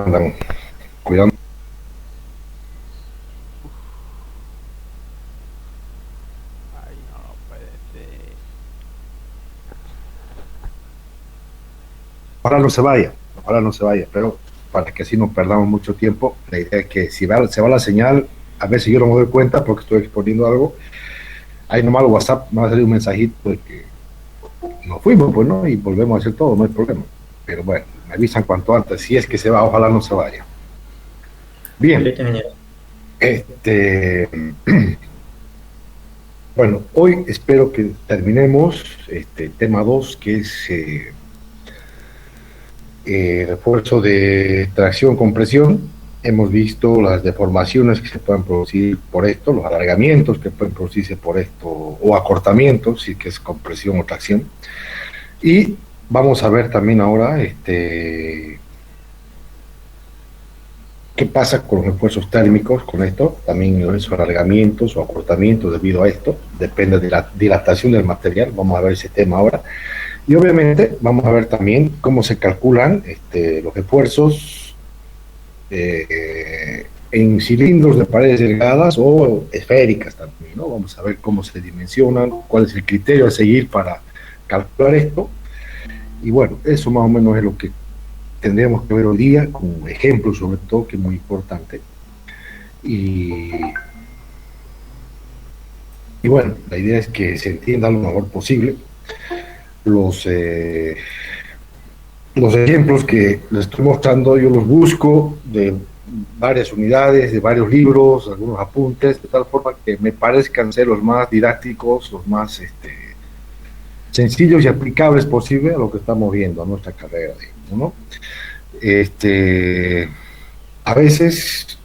andan cuidando. Ay, no puede ser. Ojalá no se vaya, pero para que así no perdamos mucho tiempo, la idea es que si se va la señal, a veces yo no me doy cuenta porque estoy exponiendo algo, ahí nomás el WhatsApp me va a salir un mensajito de que nos fuimos, pues no, y volvemos a hacer todo, no hay problema. Pero bueno, me avisan cuanto antes, si es que se va, ojalá no se vaya. Bien, Listo, ingeniero. este, bueno, hoy espero que terminemos este tema 2 que es refuerzo de tracción compresión. Hemos visto las deformaciones que se pueden producir por esto, los alargamientos que pueden producirse por esto, o acortamientos, si que es compresión o tracción. Y vamos a ver también ahora qué pasa con los refuerzos térmicos con esto, también esos alargamientos o acortamientos debido a esto, depende de la dilatación del material, vamos a ver ese tema ahora. Y obviamente vamos a ver también cómo se calculan los esfuerzos en cilindros de paredes delgadas o esféricas también, ¿no? Vamos a ver cómo se dimensionan, cuál es el criterio a seguir para calcular esto. Y bueno, eso más o menos es lo que tendríamos que ver hoy día, con ejemplos sobre todo, que es muy importante. Y, y bueno, la idea es que se entienda lo mejor posible los... los ejemplos que les estoy mostrando yo los busco de varias unidades, de varios libros, algunos apuntes, de tal forma que me parezcan ser los más didácticos, los más sencillos y aplicables posible a lo que estamos viendo, a nuestra carrera, digamos, ¿no? Este, a veces,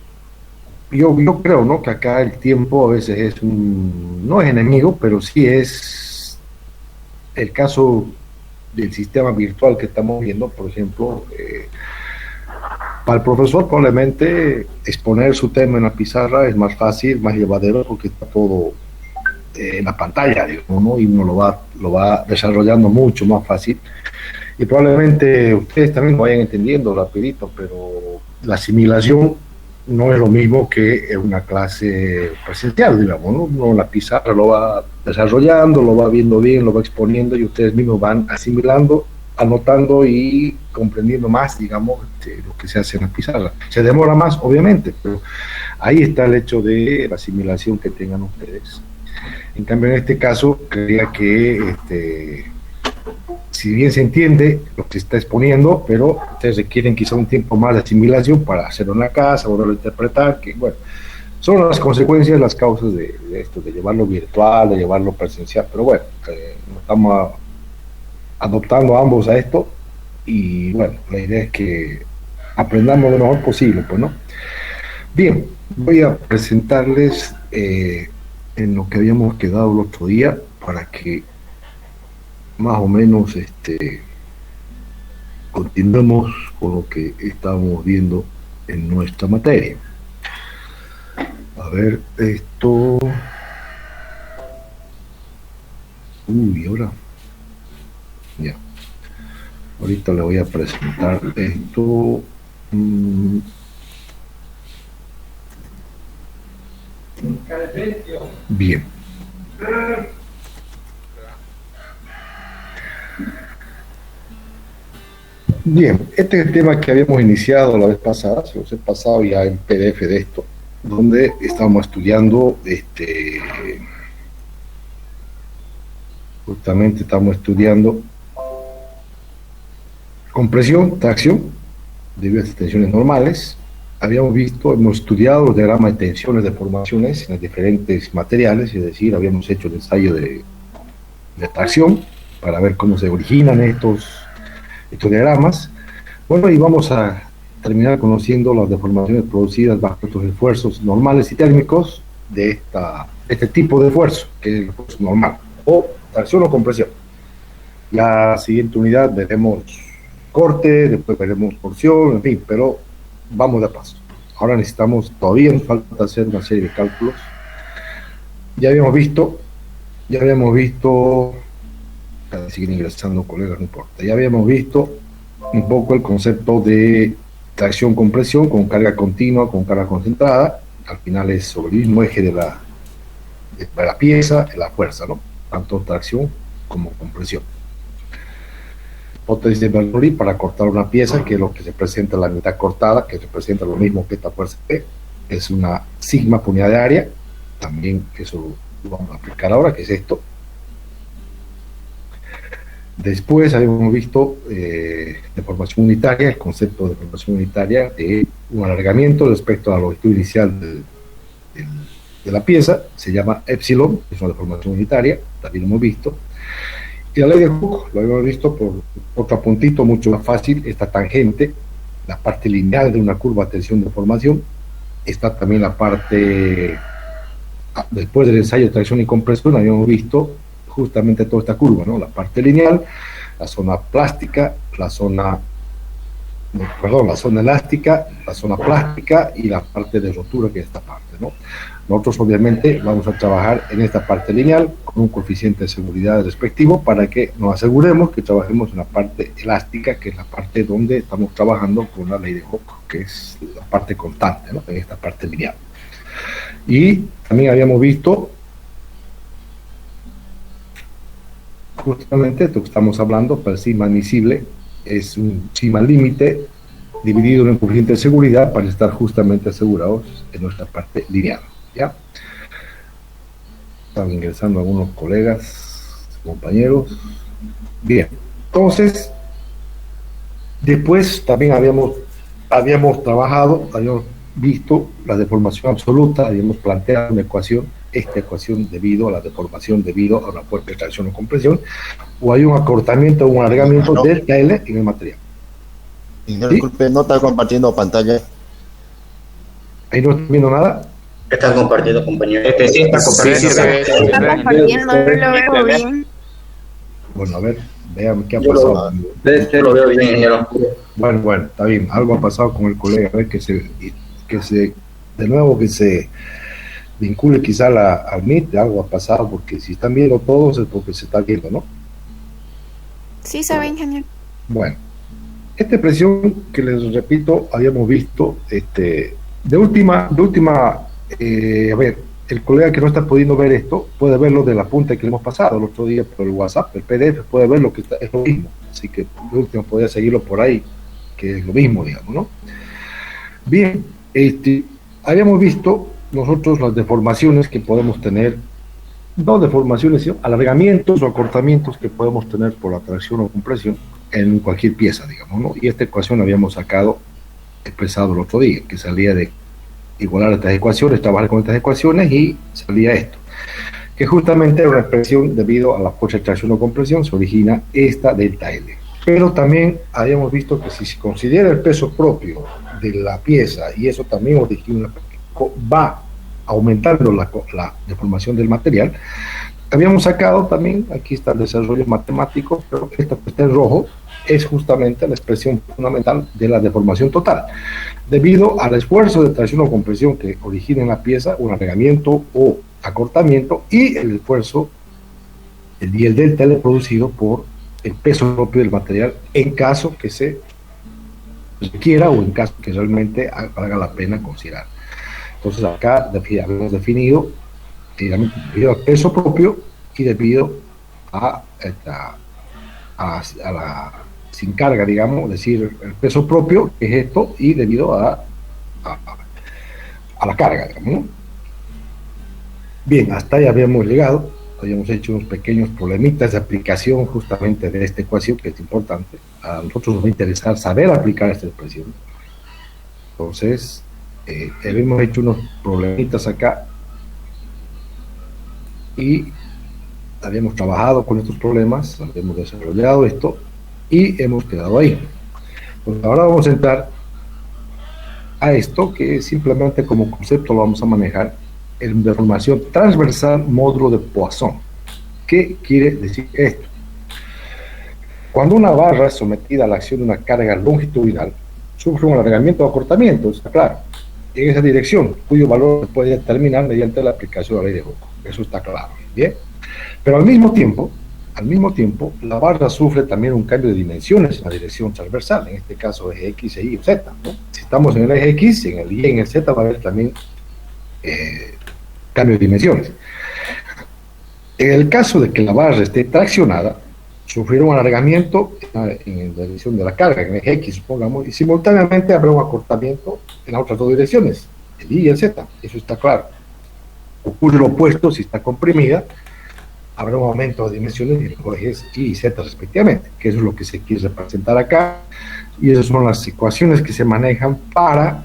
yo creo, ¿no? Que acá el tiempo a veces es no es enemigo, pero sí es el caso del sistema virtual que estamos viendo, por ejemplo, para el profesor probablemente exponer su tema en la pizarra es más fácil, más llevadero, porque está todo en la pantalla, digamos, ¿no? Y uno lo va desarrollando mucho más fácil. Y probablemente ustedes también lo vayan entendiendo rapidito, pero la asimilación no es lo mismo que en una clase presencial, digamos, ¿no? Uno la pizarra lo va desarrollando, lo va viendo bien, lo va exponiendo y ustedes mismos van asimilando, anotando y comprendiendo más, digamos, lo que se hace en la pizarra. Se demora más, obviamente, pero ahí está el hecho de la asimilación que tengan ustedes. En cambio, en este caso, creía que si bien se entiende lo que se está exponiendo, pero ustedes requieren quizá un tiempo más de asimilación para hacerlo en la casa, volverlo a interpretar, que bueno, son las consecuencias, las causas de esto, de llevarlo virtual, de llevarlo presencial, pero bueno, estamos adoptando ambos a esto y bueno, la idea es que aprendamos lo mejor posible, pues, ¿no? Bien, voy a presentarles en lo que habíamos quedado el otro día para que más o menos continuemos con lo que estábamos viendo en nuestra materia. A ver, esto... Uy, ahora... Ya. Ahorita le voy a presentar esto. Bien. Bien, este es el tema que habíamos iniciado la vez pasada, se los he pasado ya en PDF de esto, donde estamos estudiando, justamente estamos estudiando compresión, tracción, debido a estas tensiones normales. Habíamos visto, hemos estudiado los diagramas de tensiones, deformaciones en los diferentes materiales, es decir, habíamos hecho el ensayo de tracción para ver cómo se originan estos diagramas. Bueno, y vamos a terminar conociendo las deformaciones producidas bajo estos esfuerzos normales y térmicos de este tipo de esfuerzo, que es el esfuerzo normal, o tracción o compresión. La siguiente unidad veremos corte, después veremos porción, en fin, pero vamos de paso. Ahora todavía nos falta hacer una serie de cálculos. Ya habíamos visto, siguen ingresando colegas, no importa, ya habíamos visto un poco el concepto de tracción compresión con carga continua, con carga concentrada, al final es sobre el mismo eje de la pieza, la fuerza, ¿no? Tanto tracción como compresión. Hipótesis de Bernoulli para cortar una pieza, que es lo que se presenta en la mitad cortada, que representa lo mismo que esta fuerza P, es una sigma por unidad de área, también eso lo vamos a aplicar ahora, que es esto. Después habíamos visto deformación unitaria, el concepto de deformación unitaria de un alargamiento respecto a la longitud inicial de la pieza, se llama epsilon, es una deformación unitaria, también lo hemos visto. Y la ley de Hooke, lo habíamos visto por otro puntito mucho más fácil, esta tangente, la parte lineal de una curva de tensión de formación, está también la parte, después del ensayo de tracción y compresión, habíamos visto justamente toda esta curva, ¿no? La parte lineal, la zona plástica, la zona elástica, la zona plástica y la parte de rotura, que es esta parte, ¿no? Nosotros obviamente vamos a trabajar en esta parte lineal con un coeficiente de seguridad respectivo para que nos aseguremos que trabajemos en la parte elástica, que es la parte donde estamos trabajando con la ley de Hooke, que es la parte constante, ¿no? En esta parte lineal. Y también habíamos visto justamente esto que estamos hablando, para el sigma admisible es un sigma límite dividido en un coeficiente de seguridad para estar justamente asegurados en nuestra parte lineal. ¿Ya? Están ingresando algunos colegas, compañeros. Bien, entonces, después también habíamos trabajado, habíamos visto la deformación absoluta, habíamos planteado una ecuación, esta ecuación debido a la deformación debido a una fuerte tracción o compresión, o hay un acortamiento o un alargamiento delta L en el material. ¿Sí? Disculpe, no está compartiendo pantalla. Ahí no estoy viendo nada. Está compartiendo, compañero. Sí, está compartiendo. Está compartiendo, no lo veo bien. Bueno, a ver, vean qué ha pasado. Yo lo veo bien, ingeniero. Bueno, está bien. Algo ha pasado con el colega. A ver que se de nuevo que se vincule quizá al Meet. Algo ha pasado, porque si están viendo todos es porque se está viendo, ¿no? Sí, se ve, ingeniero. Bueno, esta expresión que les repito, habíamos visto, de última, a ver, el colega que no está pudiendo ver esto, puede verlo del apunte que hemos pasado el otro día por el WhatsApp, el PDF, puede ver lo que está, es lo mismo, así que de último podría seguirlo por ahí, que es lo mismo, digamos, ¿no? Bien, habíamos visto nosotros las deformaciones que podemos tener, no deformaciones, sino alargamientos o acortamientos que podemos tener por atracción o compresión en cualquier pieza, digamos, ¿no? Y esta ecuación la habíamos sacado, expresado el otro día, que salía de igualar estas ecuaciones, trabajar con estas ecuaciones y salía esto, que justamente era una expresión debido a la fuerza de tracción o compresión, se origina esta delta L. Pero también habíamos visto que si se considera el peso propio de la pieza, y eso también origina, va aumentando la deformación del material, habíamos sacado también, aquí está el desarrollo matemático, pero esta que está en rojo es justamente la expresión fundamental de la deformación total, debido al esfuerzo de tracción o compresión que origina en la pieza un alargamiento o acortamiento y el esfuerzo y el delta L producido por el peso propio del material en caso que se requiera o en caso que realmente valga la pena considerar. Entonces acá habíamos definido debido al peso propio y debido a la sin carga, digamos, es decir, el peso propio, que es esto, y debido a la carga, digamos, ¿no? Bien, hasta ahí habíamos llegado, habíamos hecho unos pequeños problemitas de aplicación justamente de esta ecuación, que es importante. A nosotros nos va a interesar saber aplicar esta expresión. Entonces, hemos hecho unos problemitas acá, y habíamos trabajado con estos problemas, habíamos desarrollado esto, y hemos quedado ahí. Pues ahora vamos a entrar a esto, que simplemente como concepto lo vamos a manejar en deformación transversal módulo de Poisson. ¿Qué quiere decir esto? Cuando una barra es sometida a la acción de una carga longitudinal, sufre un alargamiento o acortamiento, está claro, en esa dirección, cuyo valor se puede determinar mediante la aplicación de la ley de Hooke. Eso está claro, ¿bien? Pero al mismo tiempo, al mismo tiempo, la barra sufre también un cambio de dimensiones en la dirección transversal, en este caso eje X, Y o Z, ¿no? Si estamos en el eje X, en el Y, en el Z va a haber también cambio de dimensiones. En el caso de que la barra esté traccionada, sufrirá un alargamiento en la dirección de la carga, en el eje X, supongamos, y simultáneamente habrá un acortamiento en las otras dos direcciones, el Y y el Z, eso está claro. Ocurre lo opuesto si está comprimida, habrá un aumento de dimensiones en los ejes Y y Z respectivamente, que eso es lo que se quiere representar acá, y esas son las ecuaciones que se manejan para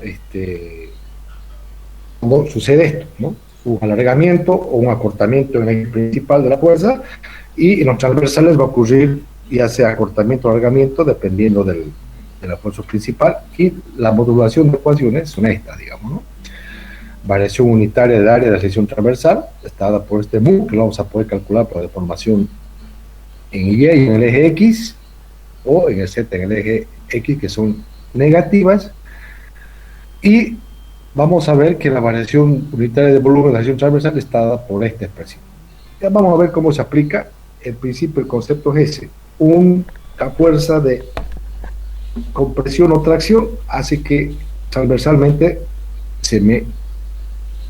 cuando sucede esto, ¿no? Un alargamiento o un acortamiento en el eje principal de la fuerza, y en los transversales va a ocurrir ya sea acortamiento o alargamiento dependiendo de la fuerza principal, y la modulación de ecuaciones son estas, digamos, ¿no? Variación unitaria del área de la sección transversal, está dada por este mu, que lo vamos a poder calcular por la deformación en Y y en el eje X, o en el Z en el eje X, que son negativas, y vamos a ver que la variación unitaria de volumen de la sección transversal está dada por esta expresión. Ya vamos a ver cómo se aplica. En principio el concepto es ese: una fuerza de compresión o tracción hace que transversalmente se me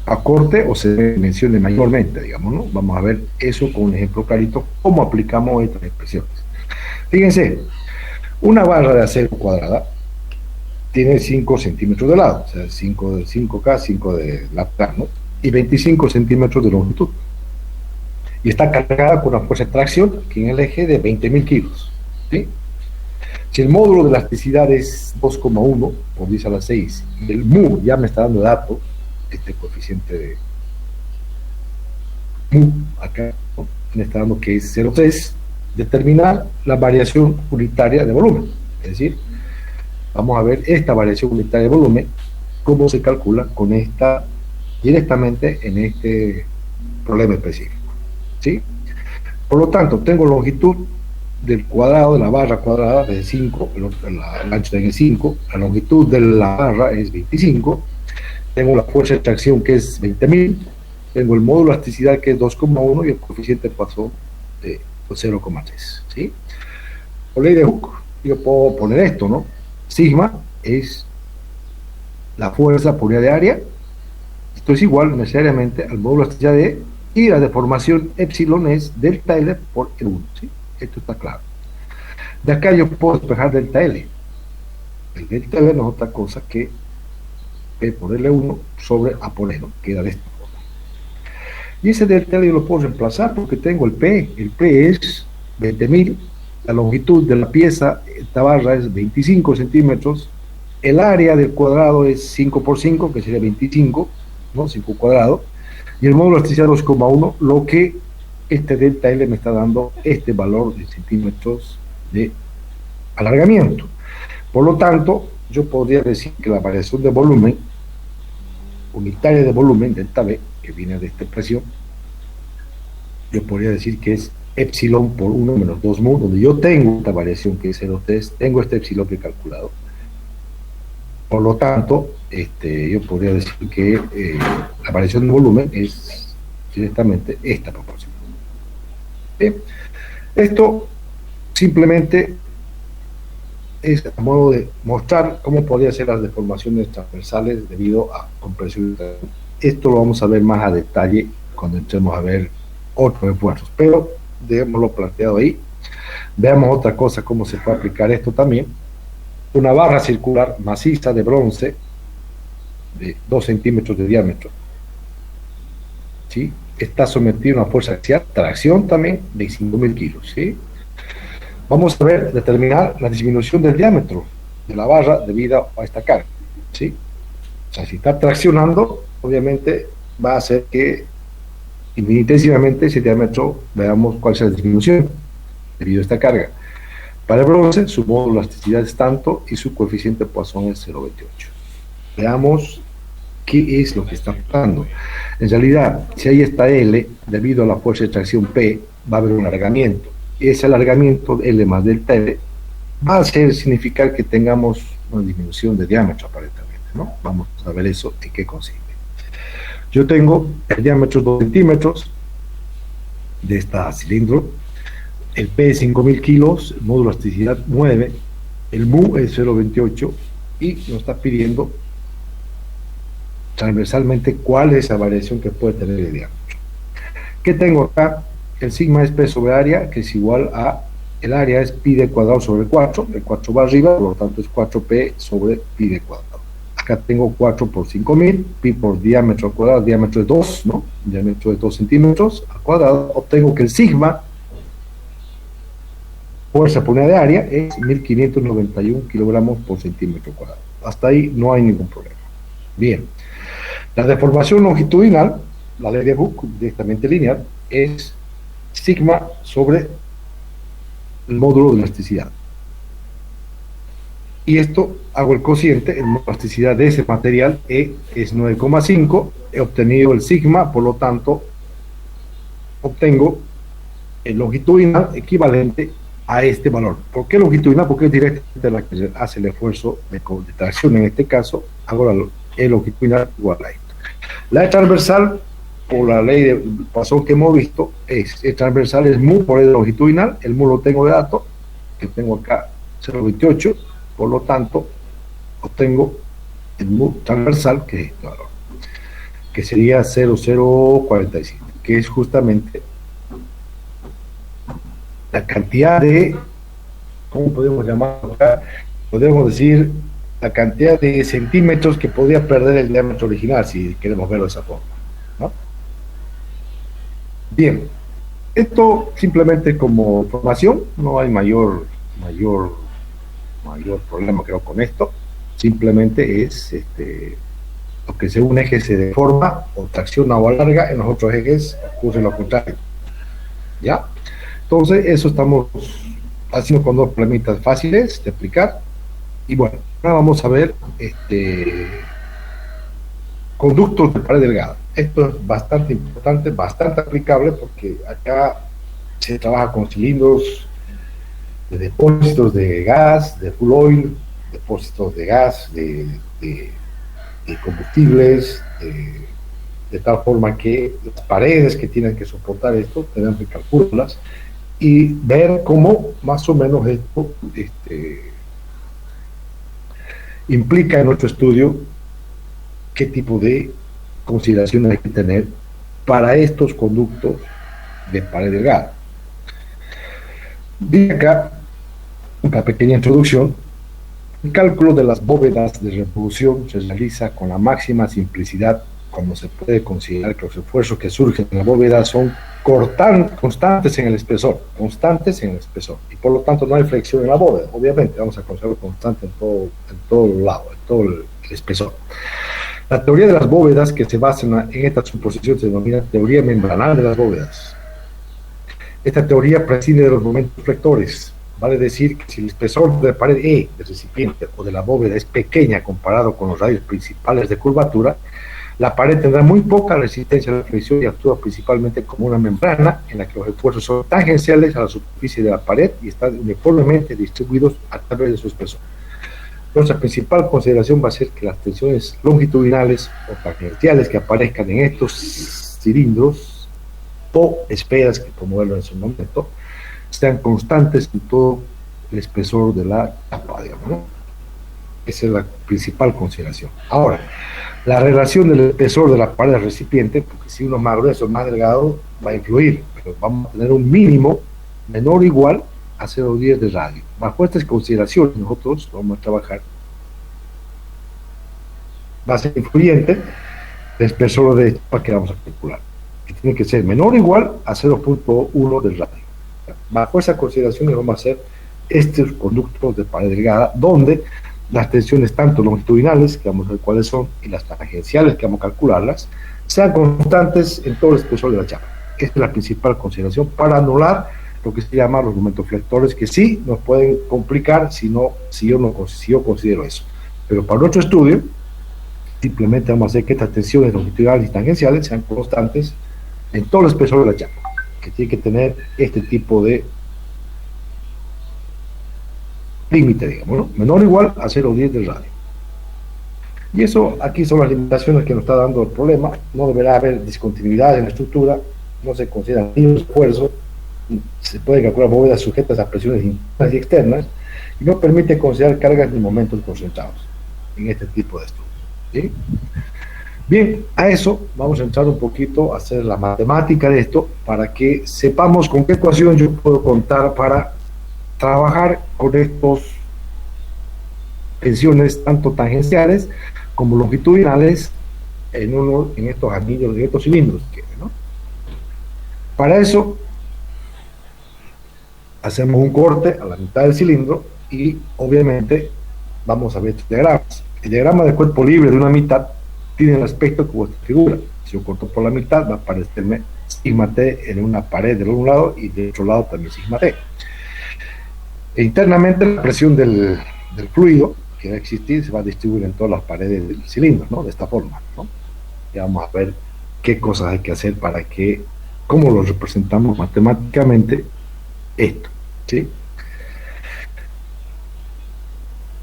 acorte o se mencione mayormente, digamos, ¿no? Vamos a ver eso con un ejemplo clarito, cómo aplicamos estas expresiones. Fíjense, una barra de acero cuadrada tiene 5 centímetros de lado, o sea, 5 de 5K, 5 de largo, ¿no? Y 25 centímetros de longitud. Y está cargada con una fuerza de tracción aquí en el eje de 20.000 kilos, ¿sí? Si el módulo de elasticidad es 2,1 por 10 a la 6, y el mu ya me está dando dato, este coeficiente de mu acá, ¿no? Me está dando que es 0,3, determinar la variación unitaria de volumen. Es decir, vamos a ver esta variación unitaria de volumen, cómo se calcula con esta, directamente en este problema específico, ¿sí? Por lo tanto, tengo longitud del cuadrado de la barra cuadrada de 5, el ancho es 5, la longitud de la barra es 25, tengo la fuerza de tracción que es 20.000, tengo el módulo de elasticidad que es 2,1 y el coeficiente de Poisson de 0,3, ¿sí? Por ley de Hooke, yo puedo poner esto, ¿no? Sigma es la fuerza por unidad de área, esto es igual necesariamente al módulo de elasticidad de, y la deformación epsilon es delta L por E1, ¿sí? Esto está claro. De acá yo puedo despejar delta L. El delta L no es otra cosa que P por L1 sobre A por E, ¿no? Queda de esta forma. Y ese delta L yo lo puedo reemplazar porque tengo el P. El P es 20.000, la longitud de la pieza, esta barra es 25 centímetros, el área del cuadrado es 5 por 5, que sería 25, ¿no? 5 cuadrado, y el módulo de elasticidad 2,1, lo que este delta L me está dando este valor de centímetros de alargamiento. Por lo tanto, yo podría decir que la variación de volumen unitaria de volumen, delta V, que viene de esta expresión, yo podría decir que es epsilon por 1 menos 2 mu, donde yo tengo esta variación que es 0,3, tengo este epsilon que he calculado. Por lo tanto, yo podría decir que la variación de volumen es directamente esta proporción. Bien. Esto simplemente es a modo de mostrar cómo podrían ser las deformaciones transversales debido a compresión. Esto lo vamos a ver más a detalle cuando entremos a ver otros esfuerzos, pero dejémoslo planteado ahí. Veamos otra cosa, cómo se puede aplicar esto también. Una barra circular maciza de bronce de 2 centímetros de diámetro, ¿sí? Está sometida a una fuerza axial, tracción también, de 5.000 kilos, ¿sí? Vamos a ver, determinar la disminución del diámetro de la barra debido a esta carga, ¿sí? O sea, si está traccionando, obviamente va a hacer que infinitesimamente ese diámetro, veamos cuál es la disminución debido a esta carga. Para el bronce, su módulo de elasticidad es tanto y su coeficiente de Poisson es 0,28. Veamos qué es lo que está pasando. En realidad, si ahí está L, debido a la fuerza de tracción P, va a haber un alargamiento. Ese alargamiento, L más delta L, va a significar que tengamos una disminución de diámetro aparentemente, ¿no? Vamos a ver eso en qué consiste. Yo tengo el diámetro 2 centímetros de esta cilindro, el P es 5.000 kilos, el módulo de elasticidad 9, el MU es 0.28 y nos está pidiendo transversalmente cuál es la variación que puede tener el diámetro. ¿Qué tengo acá? El sigma es P sobre área, que es igual a, el área es pi d cuadrado sobre 4, el 4 va arriba, por lo tanto es 4p sobre pi d cuadrado. Acá tengo 4 por 5.000, pi por diámetro al cuadrado, diámetro de 2, ¿no? Diámetro de 2 centímetros al cuadrado. Obtengo que el sigma, fuerza por unidad de área, es 1.591 kilogramos por centímetro cuadrado. Hasta ahí no hay ningún problema. Bien. La deformación longitudinal, la ley de Hooke, directamente lineal, es sigma sobre el módulo de elasticidad. Y esto, hago el cociente, el módulo de elasticidad de ese material E es 9,5, he obtenido el sigma, por lo tanto, obtengo el longitudinal equivalente a este valor. ¿Por qué longitudinal? Porque es directamente la que hace el esfuerzo de tracción, en este caso, hago el longitudinal igual a esto. La transversal, por la ley de Poisson que hemos visto, el transversal es mu por el longitudinal, el mu lo tengo de dato, que tengo acá 0.28, por lo tanto, obtengo el mu transversal, que es este valor, que sería 0.047, que es justamente la cantidad de, ¿cómo podemos llamarlo acá? Podemos decir la cantidad de centímetros que podría perder el diámetro original, si queremos verlo de esa forma, ¿no? Bien, esto simplemente como información, no hay mayor problema creo con esto, simplemente es lo que según un eje se deforma o tracciona o alarga, en los otros ejes ocurre lo contrario, ¿ya? Entonces eso estamos haciendo con dos problemitas fáciles de aplicar. Y bueno, ahora vamos a ver conductos de pared delgada. Esto es bastante importante, bastante aplicable, porque acá se trabaja con cilindros de depósitos de gas, de fuel oil, depósitos de gas, de combustibles, de tal forma que las paredes que tienen que soportar esto, tenemos que calcularlas y ver cómo más o menos esto implica en nuestro estudio qué tipo de consideraciones hay que tener para estos conductos de pared delgada. Vi acá una pequeña introducción. El cálculo de las bóvedas de reproducción se realiza con la máxima simplicidad cuando se puede considerar que los esfuerzos que surgen de la bóveda son constantes en el espesor, y por lo tanto no hay flexión en la bóveda. Obviamente vamos a conservar constante en todo lado, en todo el espesor. La teoría de las bóvedas que se basa en esta suposición se denomina teoría membranal de las bóvedas. Esta teoría prescinde de los momentos flectores, vale decir que si el espesor de la pared E del recipiente o de la bóveda es pequeña comparado con los radios principales de curvatura, la pared tendrá muy poca resistencia a la flexión y actúa principalmente como una membrana en la que los esfuerzos son tangenciales a la superficie de la pared y están uniformemente distribuidos a través de su espesor. Nuestra principal consideración va a ser que las tensiones longitudinales o tangenciales que aparezcan en estos cilindros o esferas, que como verlo en su momento, sean constantes en todo el espesor de la tapa, digamos, ¿no? Esa es la principal consideración. Ahora, la relación del espesor de la pared del recipiente, porque si uno es más grueso o más delgado, va a influir, pero vamos a tener un mínimo menor o igual a 0,10 de radio. Bajo estas consideraciones, nosotros vamos a trabajar. Va a ser influyente el espesor de chapa que vamos a calcular, que tiene que ser menor o igual a 0,1 del radio. Bajo esas consideraciones vamos a hacer estos conductos de pared delgada, donde las tensiones tanto longitudinales, que vamos a ver cuáles son, y las tangenciales, que vamos a calcularlas, sean constantes en todo el espesor de la chapa. Esta es la principal consideración para anular lo que se llama los momentos flectores, que sí nos pueden complicar si yo considero eso. Pero para nuestro estudio, simplemente vamos a hacer que estas tensiones longitudinales y tangenciales sean constantes en todo el espesor de la chapa, que tiene que tener este tipo de límite, digamos, ¿no? Menor o igual a 0,10 del radio. Y eso, aquí son las limitaciones que nos está dando el problema. No deberá haber discontinuidad en la estructura, no se considera ni un esfuerzo, se puede calcular bóvedas sujetas a presiones internas y externas y no permite considerar cargas ni momentos concentrados en este tipo de estudios. ¿Sí? Bien, a eso vamos a entrar un poquito a hacer la matemática de esto para que sepamos con qué ecuación yo puedo contar para trabajar con estos tensiones tanto tangenciales como longitudinales en estos anillos, en estos cilindros, ¿no? Para eso hacemos un corte a la mitad del cilindro y obviamente vamos a ver estos diagramas. El diagrama del cuerpo libre de una mitad tiene el aspecto como esta figura. Si yo corto por la mitad va a aparecerme sigma t en una pared del un lado y del otro lado también sigma t. E internamente la presión del fluido que va a existir se va a distribuir en todas las paredes del cilindro, ¿no? De esta forma, ¿no? Y vamos a ver qué cosas hay que hacer para que, cómo lo representamos matemáticamente esto, ¿sí?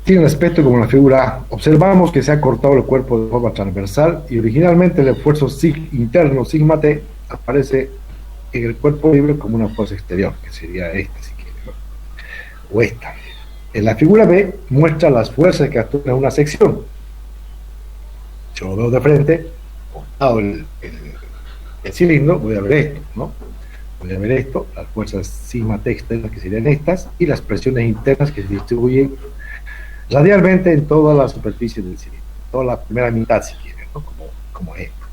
Tiene un aspecto como la figura A. Observamos que se ha cortado el cuerpo de forma transversal y originalmente el esfuerzo interno sigma t aparece en el cuerpo libre como una fuerza exterior, que sería esta si quiere, ¿no? O esta. En la figura B muestra las fuerzas que actúan en una sección. Si yo lo veo de frente, cortado el cilindro, voy a ver esto, ¿no? Voy a ver esto, las fuerzas sigma t externas que serían estas y las presiones internas que se distribuyen radialmente en toda la superficie del cilindro, toda la primera mitad si quieren, ¿no? Como esto.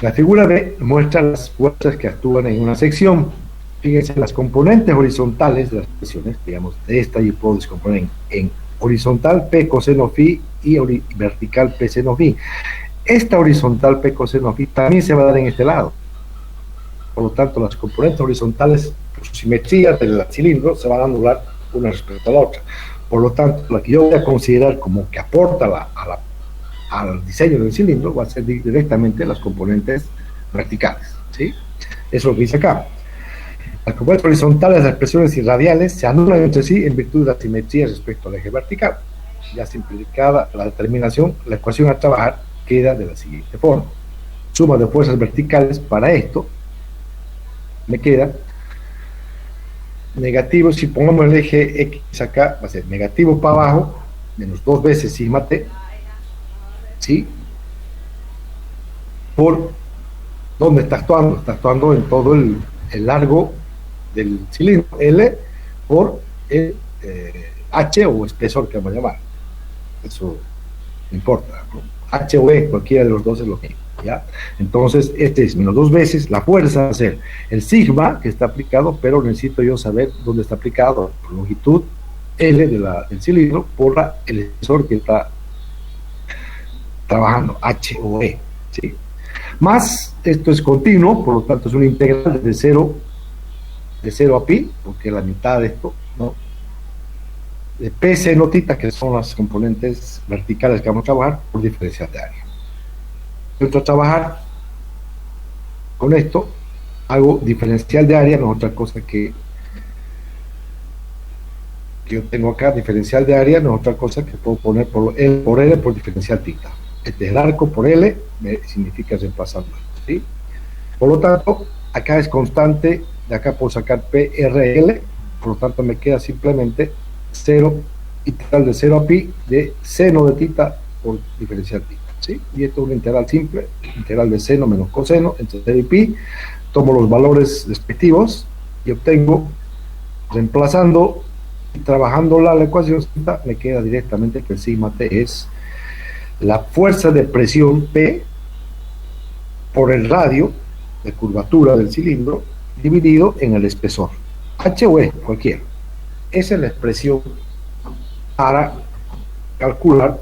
La figura B muestra las fuerzas que actúan en una sección. Fíjense, las componentes horizontales de las presiones, digamos, de esta yo puedo descomponer en horizontal P coseno phi y vertical P seno phi. Esta horizontal P coseno phi también se va a dar en este lado. Por lo tanto, las componentes horizontales, por su simetría del cilindro, se van a anular una respecto a la otra. Por lo tanto, la que yo voy a considerar como que aporta al diseño del cilindro va a ser directamente las componentes verticales, ¿sí? Eso es lo que dice acá. Las componentes horizontales, las presiones irradiales se anulan entre sí en virtud de la simetría respecto al eje vertical. Ya simplificada la determinación, la ecuación a trabajar queda de la siguiente forma. Suma de fuerzas verticales para esto me queda negativo, si pongamos el eje X acá, va a ser negativo para abajo, menos 2 veces sigma t, ¿sí? Por ¿dónde está actuando? Está actuando en todo el largo del cilindro, L por el H o espesor que vamos a llamar. Eso no importa, ¿no? H o E, cualquiera de los dos es lo mismo, ¿ya? Entonces, este es menos 2 veces, la fuerza va a ser el sigma que está aplicado, pero necesito yo saber dónde está aplicado, por longitud L del cilindro, por el espesor que está trabajando, H o E, ¿sí? Más, esto es continuo, por lo tanto es una integral de 0 a pi, porque es la mitad de esto, ¿no? De P seno θ, que son las componentes verticales que vamos a trabajar, por diferencial de área. Entro a trabajar con esto, hago diferencial de área, no es otra cosa que yo tengo acá, diferencial de área, no es otra cosa que puedo poner por L por diferencial θ. Este es el arco por L, significa reemplazando, ¿sí? Por lo tanto, acá es constante, de acá puedo sacar PRL, por lo tanto me queda simplemente 0, integral de 0 a pi de seno de θ por diferencial θ, ¿sí? Y esto es una integral simple, integral de seno menos coseno entre 0 y pi, tomo los valores respectivos y obtengo, reemplazando y trabajando la ecuación θ, me queda directamente que el sigma t es la fuerza de presión P por el radio de curvatura del cilindro dividido en el espesor, H o E, cualquiera. Esa es la expresión para calcular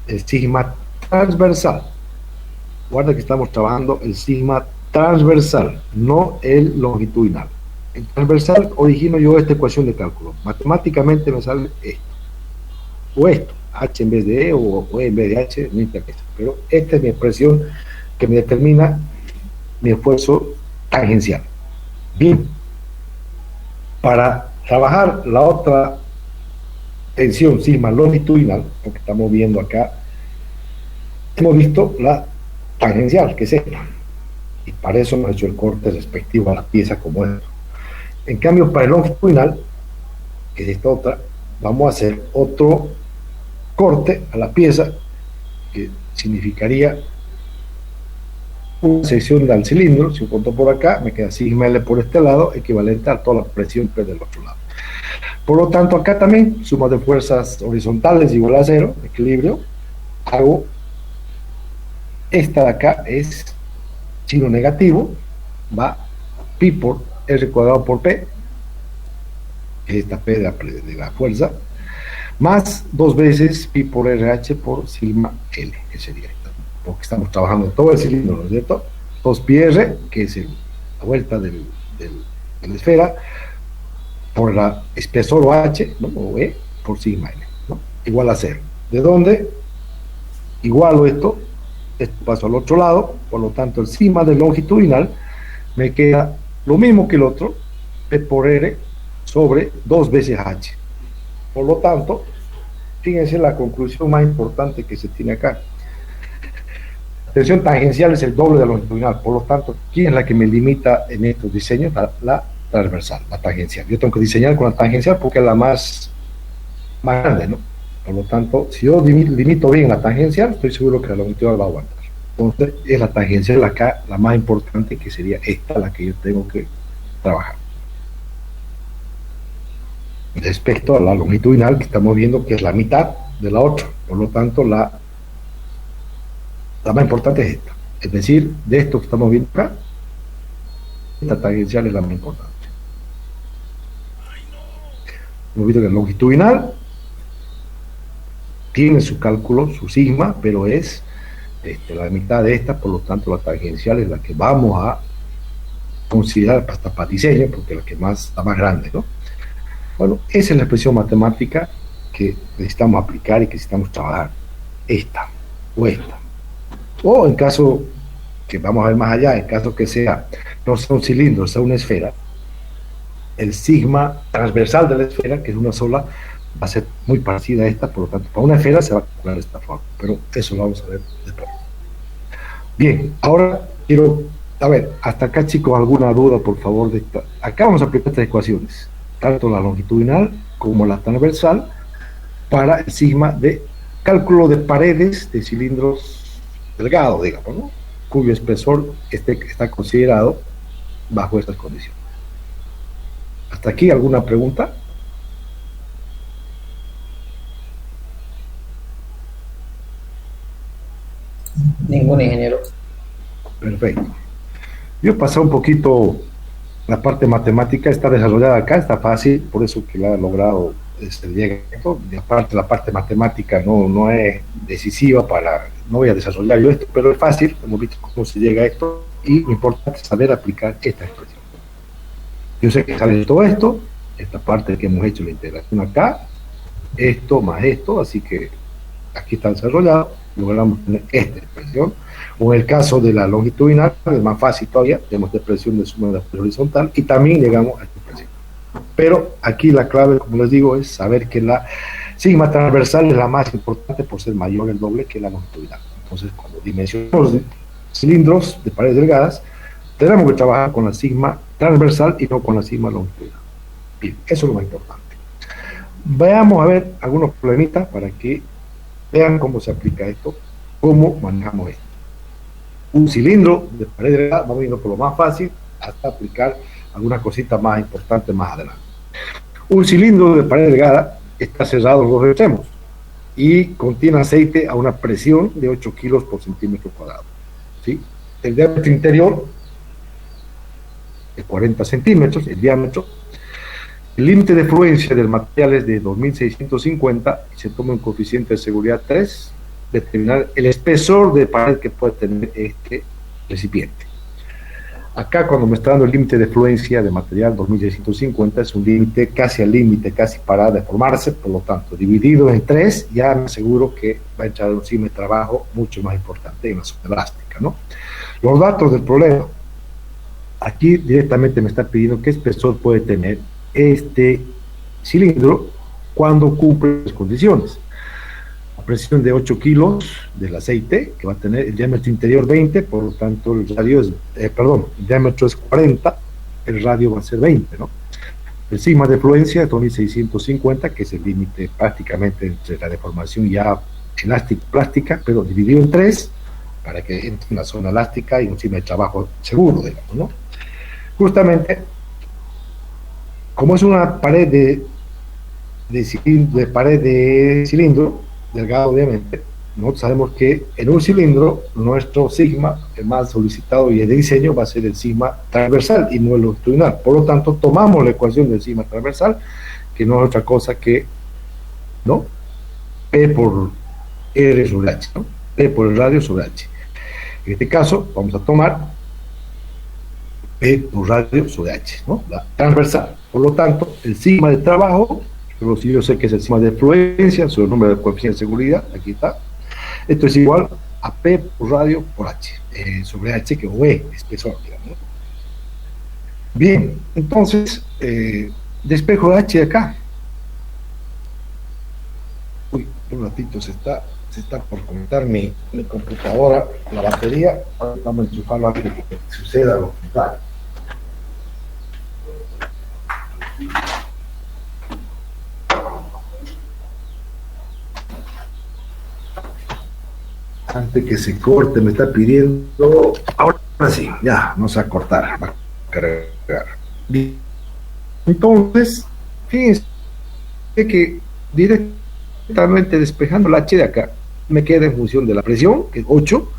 el sigma transversal. Guarda que estamos trabajando el sigma transversal, no el longitudinal. En transversal origino yo esta ecuación de cálculo. Matemáticamente me sale esto, o esto, H en vez de E o E en vez de H, no interesa. Pero esta es mi expresión que me determina mi esfuerzo tangencial. Bien, para trabajar la otra tensión sigma longitudinal, porque estamos viendo acá, hemos visto la tangencial, que es esta. y para eso hemos hecho el corte respectivo a la pieza como esto. En cambio, para el longitudinal, que es esta otra, vamos a hacer otro corte a la pieza, que significaría una sección del cilindro. Si corto por acá, me queda sigma L por este lado, equivalente a toda la presión P del otro lado. Por lo tanto, acá también, suma de fuerzas horizontales igual a 0, equilibrio, hago, esta de acá es signo negativo, va pi por R cuadrado por P, que es esta P de la fuerza, más 2 veces pi por RH por sigma L, que sería esta, porque estamos trabajando en todo el cilindro, ¿no es cierto? 2 pi R, que es la vuelta de la esfera, por la espesor o H, ¿no? O E, por sigma L, ¿no? Igual a 0. ¿De dónde? Igualo esto paso al otro lado, por lo tanto el sigma del longitudinal me queda lo mismo que el otro, P por R sobre 2 veces H. Por lo tanto, fíjense la conclusión más importante que se tiene acá. La tensión tangencial es el doble de la longitudinal, por lo tanto, ¿quién es la que me limita en estos diseños? La transversal, la tangencial. Yo tengo que diseñar con la tangencial porque es la más grande, ¿no? Por lo tanto, si yo limito bien la tangencial, estoy seguro que la longitudinal va a aguantar. Entonces, es la tangencial acá la más importante, que sería esta, la que yo tengo que trabajar. Respecto a la longitudinal, que estamos viendo que es la mitad de la otra, por lo tanto, la más importante es esta. Es decir, de esto que estamos viendo acá, esta tangencial es la más importante. Hemos visto que la longitudinal tiene su cálculo, su sigma, pero es la mitad de esta, por lo tanto la tangencial es la que vamos a considerar hasta para diseño, porque es la más grande, ¿no? Bueno, esa es la expresión matemática que necesitamos aplicar y que necesitamos trabajar. Esta o esta. O en caso que vamos a ver más allá, en caso que no sea un cilindro, sea una esfera, el sigma transversal de la esfera, que es una sola, va a ser muy parecida a esta, por lo tanto, para una esfera se va a calcular de esta forma, pero eso lo vamos a ver después. Bien, ahora quiero, a ver, hasta acá, chicos, alguna duda, por favor, de esta. Acá vamos a aplicar estas ecuaciones, tanto la longitudinal como la transversal, para el sigma de cálculo de paredes de cilindros delgados, digamos, ¿no? Cuyo espesor está considerado bajo estas condiciones. ¿Hasta aquí alguna pregunta? Ningún ingeniero. Perfecto. Yo he pasado un poquito la parte matemática, está desarrollada acá, está fácil, por eso que la ha logrado llega a esto. Y aparte la parte matemática no es decisiva no voy a desarrollar yo esto, pero es fácil, hemos visto cómo se llega a esto, y lo importante es saber aplicar esta expresión. Yo sé que sale todo esto, esta parte que hemos hecho la integración acá, esto más esto, así que aquí está desarrollado, logramos tener esta expresión. O en el caso de la longitudinal, es más fácil todavía, tenemos la expresión de suma de la horizontal, y también llegamos a esta expresión. Pero aquí la clave, como les digo, es saber que la sigma transversal es la más importante por ser mayor el doble que la longitudinal. Entonces, cuando dimensionamos cilindros de paredes delgadas, tenemos que trabajar con la sigma transversal y no con la sigma longitudinal. Bien, eso es lo más importante. Veamos a ver algunos problemitas para que vean cómo se aplica esto, cómo manejamos esto. Un cilindro de pared delgada, vamos viendo por lo más fácil hasta aplicar alguna cosita más importante más adelante. Un cilindro de pared delgada está cerrado los dos extremos y contiene aceite a una presión de 8 kilos por centímetro cuadrado. ¿Sí? El diámetro interior es 40 centímetros, el diámetro. El límite de fluencia del material es de 2650 y se toma un coeficiente de seguridad 3, determinar el espesor de pared que puede tener este recipiente. Acá, cuando me está dando el límite de fluencia de material 2650, es un límite casi al límite, casi para deformarse, por lo tanto, dividido en 3, ya me aseguro que va a entrar encima de trabajo mucho más importante en la zona elástica, ¿no? Los datos del problema. Aquí directamente me está pidiendo qué espesor puede tener este cilindro cuando cumple las condiciones. presión de 8 kilos del aceite, que va a tener el diámetro interior 20, por lo tanto el radio es, el diámetro es 40, el radio va a ser 20, ¿no? El sigma de fluencia es 2650, que es el límite prácticamente entre la deformación ya elástica-plástica, pero dividido en 3, para que entre una zona elástica y un sigma de trabajo seguro, digamos, ¿no? Justamente, como es una pared de cilindro, delgado obviamente, nosotros sabemos que en un cilindro nuestro sigma, el más solicitado y el de diseño, va a ser el sigma transversal y no el longitudinal. Por lo tanto, tomamos la ecuación del sigma transversal, que no es otra cosa que, ¿no?, P por R sobre H, ¿no? P por el radio sobre H. En este caso, vamos a tomar P por radio sobre H, ¿no?, la transversal. Por lo tanto, el sigma de trabajo, pero si yo sé que es el sigma de fluencia, sobre el número de coeficiente de seguridad, aquí está. Esto es igual a P por radio por H, sobre H, que es E, espesor, digamos, ¿no? Bien, entonces, despejo de H de acá. Uy, un ratito se está por conectar mi computadora, la batería. Ahora vamos a enchufarlo antes de que suceda lo contrario. Antes que se corte, me está pidiendo. Ahora sí, ya, no se va a cortar, va a cargar. Bien. Entonces, fíjense que directamente despejando el H de acá, me queda en función de la presión, que es 8,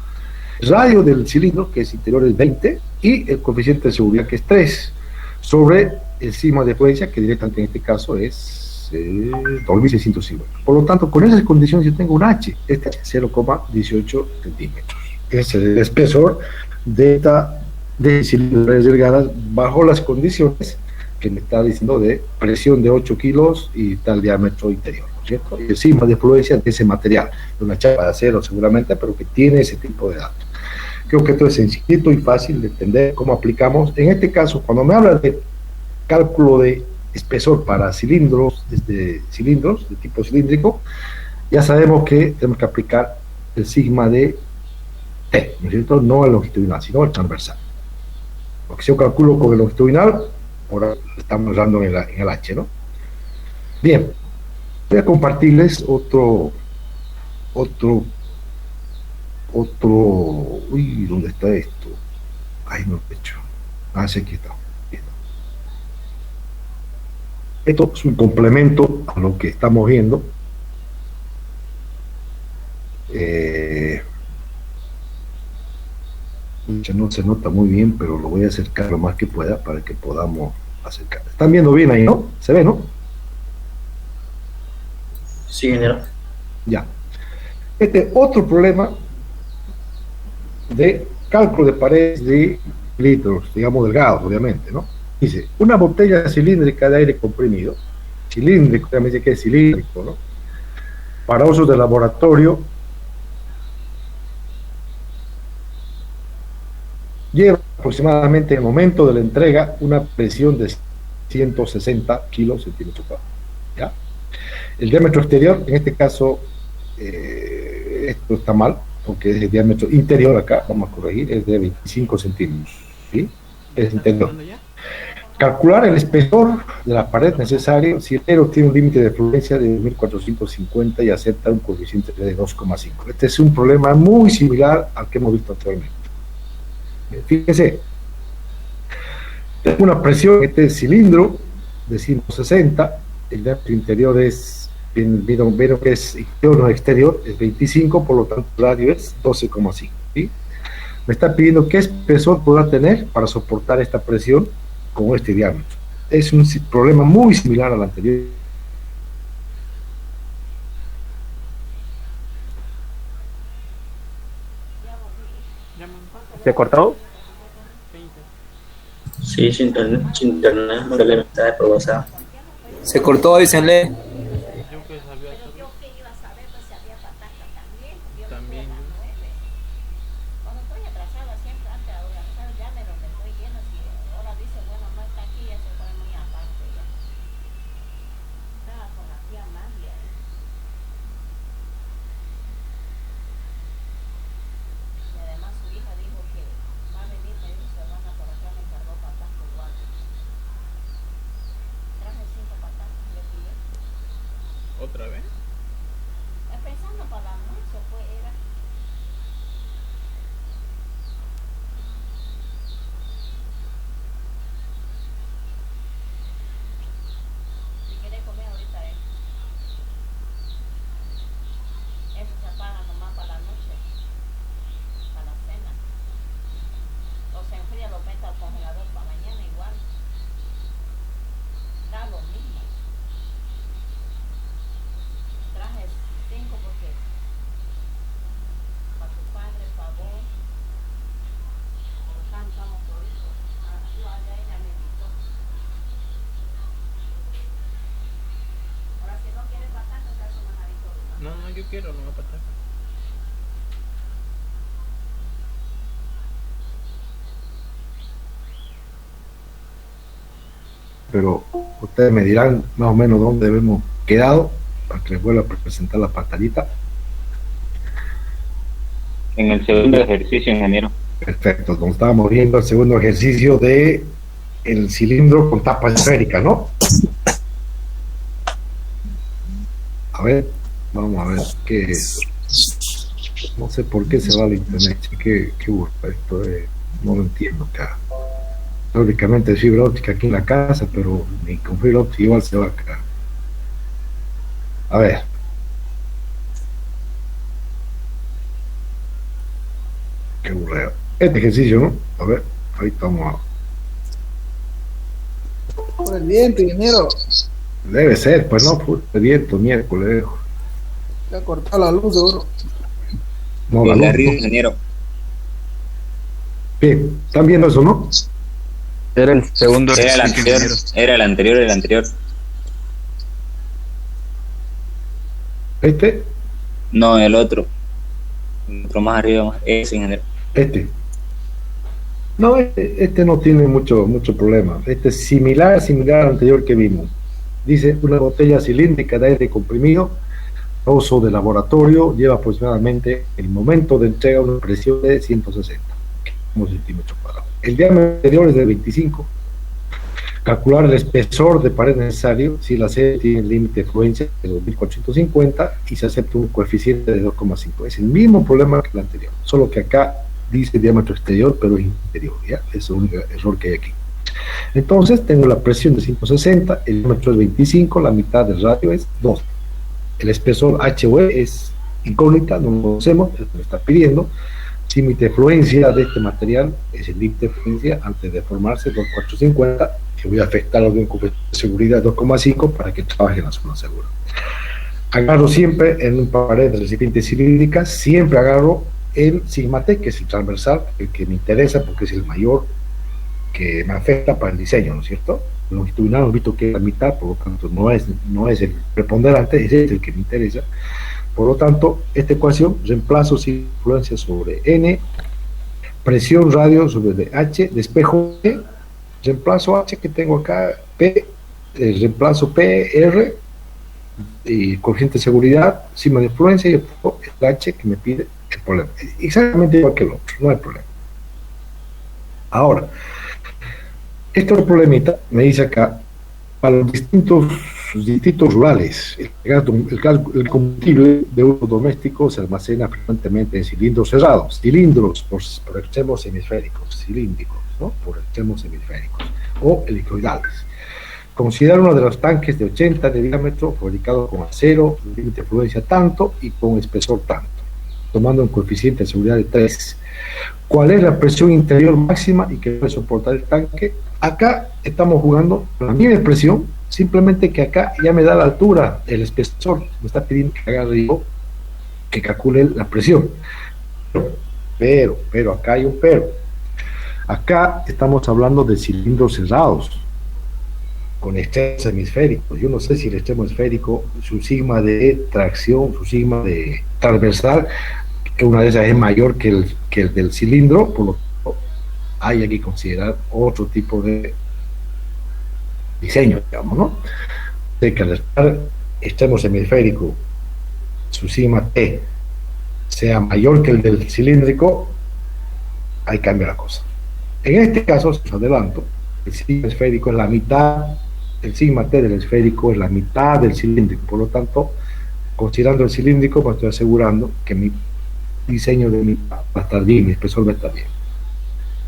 el radio del cilindro, que es interior, es 20, y el coeficiente de seguridad, que es 3, sobre el sigma de fluencia, que directamente en este caso es 2650. Por lo tanto, con esas condiciones yo tengo un H, este H 0,18 centímetros. Es el espesor de cilindros delgadas bajo las condiciones que me está diciendo de presión de 8 kilos y tal diámetro interior, ¿no es cierto? Y el sigma de fluencia de ese material, de una chapa de acero seguramente, pero que tiene ese tipo de datos. Creo que esto es sencillito y fácil de entender cómo aplicamos. En este caso, cuando me habla de cálculo de espesor para cilindros de tipo cilíndrico, ya sabemos que tenemos que aplicar el sigma de T, ¿no es cierto? No el longitudinal, sino el transversal. Porque si yo calculo con el longitudinal, ahora estamos dando en el H, ¿no? Bien, voy a compartirles otro, uy, ¿dónde está esto? Ay, no lo he hecho. Ah, sí, aquí está. Esto es un complemento a lo que estamos viendo. No se nota muy bien, pero lo voy a acercar lo más que pueda para que podamos acercar. ¿Están viendo bien ahí, no? ¿Se ve, no? Sí, ingeniero. Ya. Este otro problema de cálculo de paredes de litros, digamos delgados, obviamente, ¿no? Dice, una botella cilíndrica de aire comprimido, cilíndrico, obviamente que es cilíndrico, ¿no?, para usos de laboratorio, lleva aproximadamente en el momento de la entrega una presión de 160 kilos centímetros cuadrados, ¿ya? El diámetro exterior, en este caso, esto está mal, porque es el diámetro interior acá, vamos a corregir, es de 25 centímetros, ¿sí? Es interior. Calcular el espesor de la pared necesario si el aero tiene un límite de fluencia de 2450 y acepta un coeficiente de 2,5. Este es un problema muy similar al que hemos visto anteriormente. Fíjense, tengo una presión en este cilindro de 160, el diámetro interior es, vieron que es interior, no exterior, es 25, por lo tanto el radio es 12,5, ¿sí? Me está pidiendo qué espesor podrá tener para soportar esta presión con este diámetro. Es un problema muy similar al anterior. ¿Se cortó? Sí, sin internet, no le está de probasa. Se cortó, dícenle. Yo que sabía hacerlo. También. yo quiero, no va a pasar. Pero ustedes me dirán más o menos dónde hemos quedado para que les vuelva a presentar la pantallita. En el segundo ejercicio, ingeniero. Perfecto, donde estábamos viendo el segundo ejercicio de el cilindro con tapa esférica, ¿no? A ver, vamos a ver qué es. No sé por qué se va al internet, qué busca esto, no lo entiendo acá. Lógicamente es fibra óptica aquí en la casa, pero ni con fibra óptica igual se va acá. A ver. Qué burreo. Este ejercicio, ¿no? A ver, ahí estamos. Por el viento, ingeniero. Debe ser, pues no, el viento, miércoles. Se ha cortado la luz, seguro. No, la El de luz, arriba, no. ingeniero. Bien, ¿están viendo eso, no? Era el segundo Era el ejercicio, anterior, ingeniero. era el anterior. Este, No, el otro. El otro más arriba, ese, ingeniero. este. No, este no tiene mucho problema. Este es similar al anterior que vimos. Dice una botella cilíndrica de aire comprimido, uso de laboratorio, lleva aproximadamente el momento de entrega una presión de 160 centímetros cuadrados. El diámetro exterior es de 25. Calcular el espesor de pared necesario si la serie tiene límite de fluencia de 2450 y se acepta un coeficiente de 2,5. Es el mismo problema que el anterior, solo que acá dice diámetro exterior, pero es interior, ¿ya? Es el único error que hay aquí. Entonces tengo la presión de 160, el diámetro es 25, la mitad del radio es 2. El espesor HOE es incógnita, no lo conocemos, me está pidiendo. Límite de fluencia de este material es el límite de fluencia antes de formarse 2,450, que voy a afectar de un seguridad 2,5 para que trabaje en la zona segura. Agarro siempre en un pared de recipiente cilíndrica, siempre agarro el sigma T, que es el transversal, el que me interesa porque es el mayor que me afecta para el diseño, ¿no es cierto? El longitudinal hemos visto que es la mitad, por lo tanto no es el preponderante, es el que me interesa. Por lo tanto, esta ecuación reemplazo sin influencia sobre N, presión radio sobre H, despejo P, reemplazo H que tengo acá, P, reemplazo P, R, y coeficiente de seguridad, sigma de influencia y el H que me pide el problema. Exactamente igual que el otro, no hay problema. Ahora, este otro problemita me dice acá, para los distintos rurales, el combustible de uso doméstico se almacena frecuentemente en cilindros cerrados, cilindros por extremos hemisféricos, cilíndricos, ¿no? Por extremos hemisféricos, o helicoidales. Considera uno de los tanques de 80 de diámetro, fabricado con acero, límite de fluencia tanto y con espesor tanto, tomando un coeficiente de seguridad de 3. ¿Cuál es la presión interior máxima y que puede soportar el tanque? Acá estamos jugando con la misma presión, simplemente que acá ya me da la altura, el espesor, me está pidiendo que agarre yo, que calcule la presión. Pero, acá hay un pero. Acá estamos hablando de cilindros cerrados, con extremos hemisféricos. Yo no sé si el extremo esférico, su sigma de tracción, su sigma de transversal, que una de esas es mayor que el del cilindro, por lo tanto hay que considerar otro tipo de diseño, digamos, ¿no? De que al estar extremos hemisférico, su sigma T sea mayor que el del cilíndrico, ahí cambia la cosa. En este caso, si os adelanto, el sigma esférico es la mitad, el sigma T del esférico es la mitad del cilíndrico, por lo tanto, considerando el cilíndrico, me estoy asegurando que mi diseño de mi va a estar bien, mi espesor va a estar bien.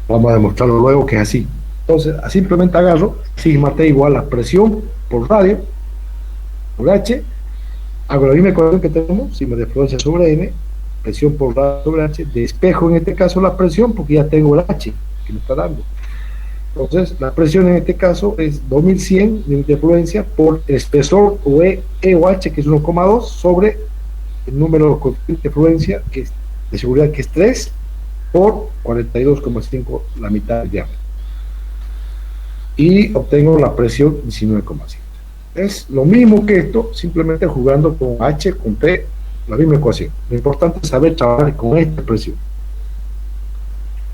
Vamos a demostrarlo luego que es así. Entonces, simplemente agarro sigma T igual a presión por radio, por H, hago la misma ecuación que tenemos, sigma de fluencia sobre N, presión por radio sobre H, despejo en este caso la presión porque ya tengo el H que me está dando. Entonces, la presión en este caso es 2100 de fluencia por el espesor o E o H, que es 1,2, sobre el número de fluencia que es, de seguridad, que es 3, por 42,5, la mitad del diámetro. Y obtengo la presión 19,5. Es lo mismo que esto, simplemente jugando con H, con P la misma ecuación. Lo importante es saber trabajar con esta presión.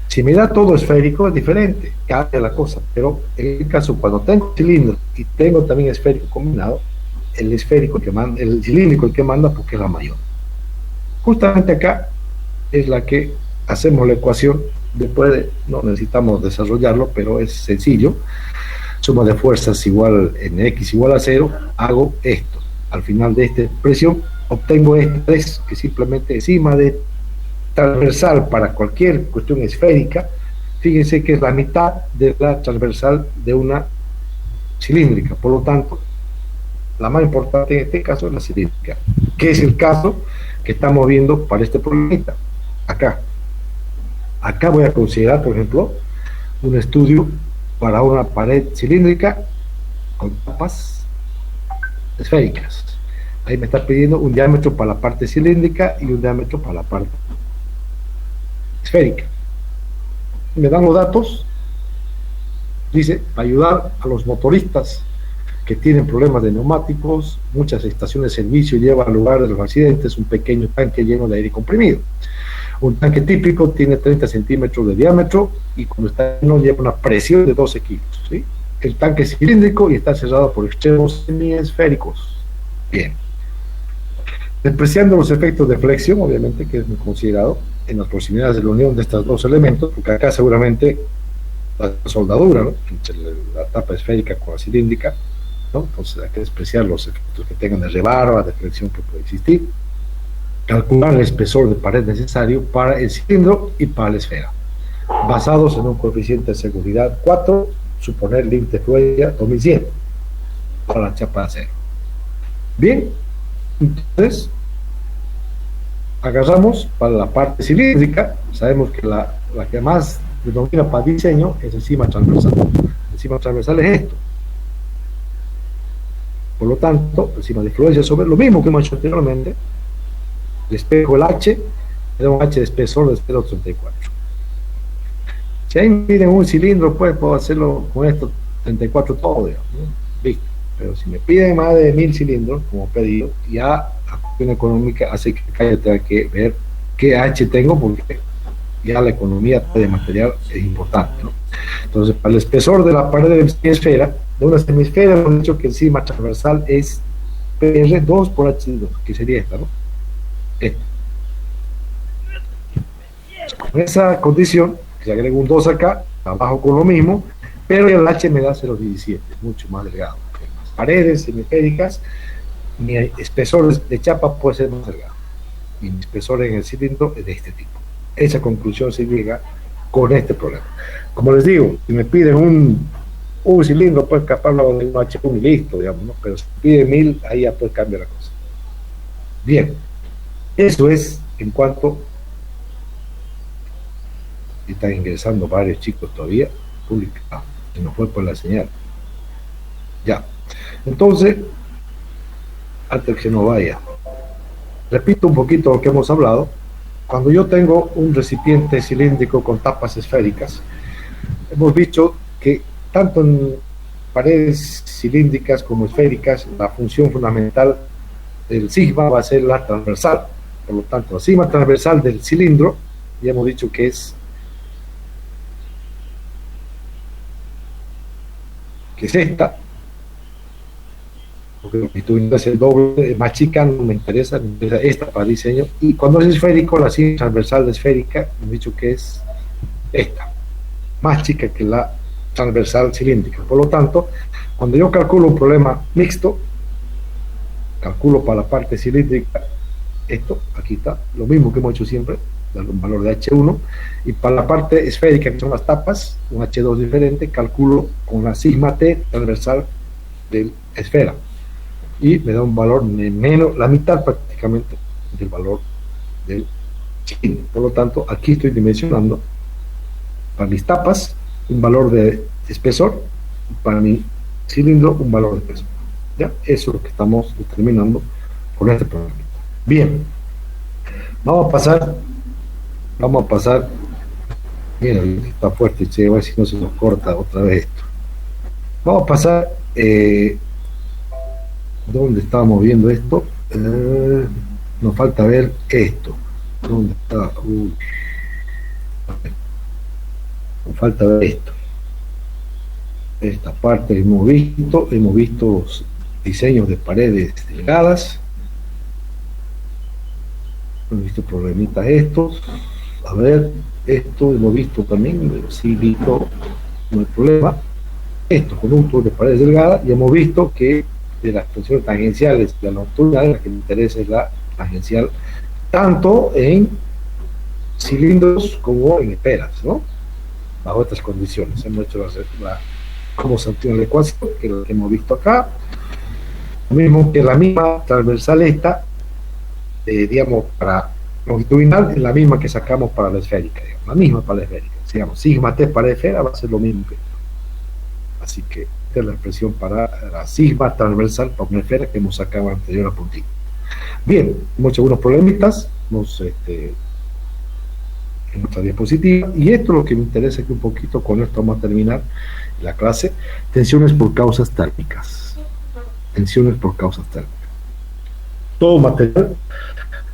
Si me da todo esférico es diferente, cambia la cosa, pero en el caso cuando tengo cilindro y tengo también esférico combinado, el esférico que manda, el cilíndrico el que manda porque es la mayor. Justamente acá es la que hacemos la ecuación, después no necesitamos desarrollarlo, pero es sencillo. Suma de fuerzas igual en x igual a 0, hago esto. Al final de esta expresión obtengo esta es que simplemente encima de transversal para cualquier cuestión esférica, fíjense que es la mitad de la transversal de una cilíndrica, por lo tanto la más importante en este caso es la cilíndrica, que es el caso que estamos viendo para este problemita. Acá voy a considerar, por ejemplo, un estudio para una pared cilíndrica con tapas esféricas. Ahí me está pidiendo un diámetro para la parte cilíndrica y un diámetro para la parte esférica. Me dan los datos, dice, para ayudar a los motoristas que tienen problemas de neumáticos, muchas estaciones de servicio llevan al lugar de los accidentes un pequeño tanque lleno de aire comprimido. Un tanque típico tiene 30 centímetros de diámetro y cuando está lleno lleva una presión de 12 kilos. ¿Sí? El tanque es cilíndrico y está cerrado por extremos semiesféricos. Bien. Despreciando los efectos de flexión, obviamente, que es muy considerado en las proximidades de la unión de estos dos elementos, porque acá seguramente la soldadura, ¿no?, entre la tapa esférica con la cilíndrica, ¿no? Entonces hay que despreciar los efectos que tengan de rebarba, de flexión que puede existir, calcular el espesor de pared necesario para el cilindro y para la esfera, basados en un coeficiente de seguridad 4, suponer límite de fluidez 2100 para la chapa de acero. Bien, entonces agarramos para la parte cilíndrica, sabemos que la que más denomina para diseño es el cima transversal. El cima transversal es esto. Por lo tanto, el cima de influencia sobre lo mismo que hemos hecho anteriormente, el espejo, el H, le da un H de espesor de 0,34. Si ahí me piden un cilindro, pues puedo hacerlo con esto 34 todo, digamos, ¿no? Listo. Pero si me piden más de 1000 cilindros, como pedido, ya la cuestión económica hace que acá yo tenga que ver qué H tengo, porque ya la economía de material es importante, ¿no? Entonces, para el espesor de la pared de la semisfera, de una semisfera, hemos dicho que el cima transversal es PR2 por H2, que sería esta, ¿no? Esta. Con esa condición, se agrega un 2 acá, abajo con lo mismo, pero el H me da 0,17, mucho más delgado. En las paredes hemisféricas, mi espesor de chapa puede ser más delgado, y mi espesor en el cilindro es de este tipo. Esa conclusión se llega con este problema. Como les digo, si me piden un cilindro, pues capaz lo de un H1 y listo, digamos, ¿no? Pero si piden 1000, ahí ya pues cambia la cosa. Bien, eso es en cuanto están ingresando varios chicos todavía, pública, se nos fue por la señal. Ya, entonces, antes que se nos vaya, repito un poquito lo que hemos hablado. Cuando yo tengo un recipiente cilíndrico con tapas esféricas, hemos dicho que tanto en paredes cilíndricas como esféricas, la función fundamental del sigma va a ser la transversal. Por lo tanto, la sigma transversal del cilindro, ya hemos dicho que es esta, porque la longitud es el doble, más chica, no me interesa esta para diseño. Y cuando es esférico, la sigma transversal de esférica, hemos dicho que es esta, más chica que la transversal cilíndrica. Por lo tanto, cuando yo calculo un problema mixto, calculo para la parte cilíndrica esto, aquí está, lo mismo que hemos hecho siempre, darle un valor de H1, y para la parte esférica, que son las tapas, un H2 diferente, calculo con la sigma T transversal de la esfera, y me da un valor de menos, la mitad prácticamente del valor del cilindro. Por lo tanto, aquí estoy dimensionando para mis tapas un valor de espesor, para mi cilindro un valor de peso. ¿Ya? Eso es lo que estamos determinando con este problema. Bien, vamos a pasar, mira, está fuerte, che, a ver si no se nos corta otra vez esto. Vamos a pasar, ¿dónde estábamos viendo esto? Nos falta ver esto. ¿Dónde está? Nos falta ver esto. Esta parte hemos visto diseños de paredes delgadas, hemos visto problemitas estos. A ver, esto hemos visto también, sí, visto, no hay problema. Esto, conjunto de paredes delgadas, y hemos visto que de las funciones tangenciales de la longitudinal, la que me interesa es la tangencial, tanto en cilindros como en esferas, ¿no? Bajo estas condiciones hemos hecho cómo se obtiene la ecuación, que es lo que hemos visto acá, lo mismo que la misma transversal esta, digamos, para longitudinal, es la misma que sacamos para la esférica, digamos, la misma para la esférica, digamos, sigma t para la esfera va a ser lo mismo que esto. Así que esta es la expresión para la sigma transversal para una esfera que hemos sacado anterior a puntito. Bien, hemos hecho algunos problemitas, en nuestra diapositiva, y esto es lo que me interesa, que un poquito con esto vamos a terminar la clase. Tensiones por causas térmicas. Tensiones por causas térmicas. Todo material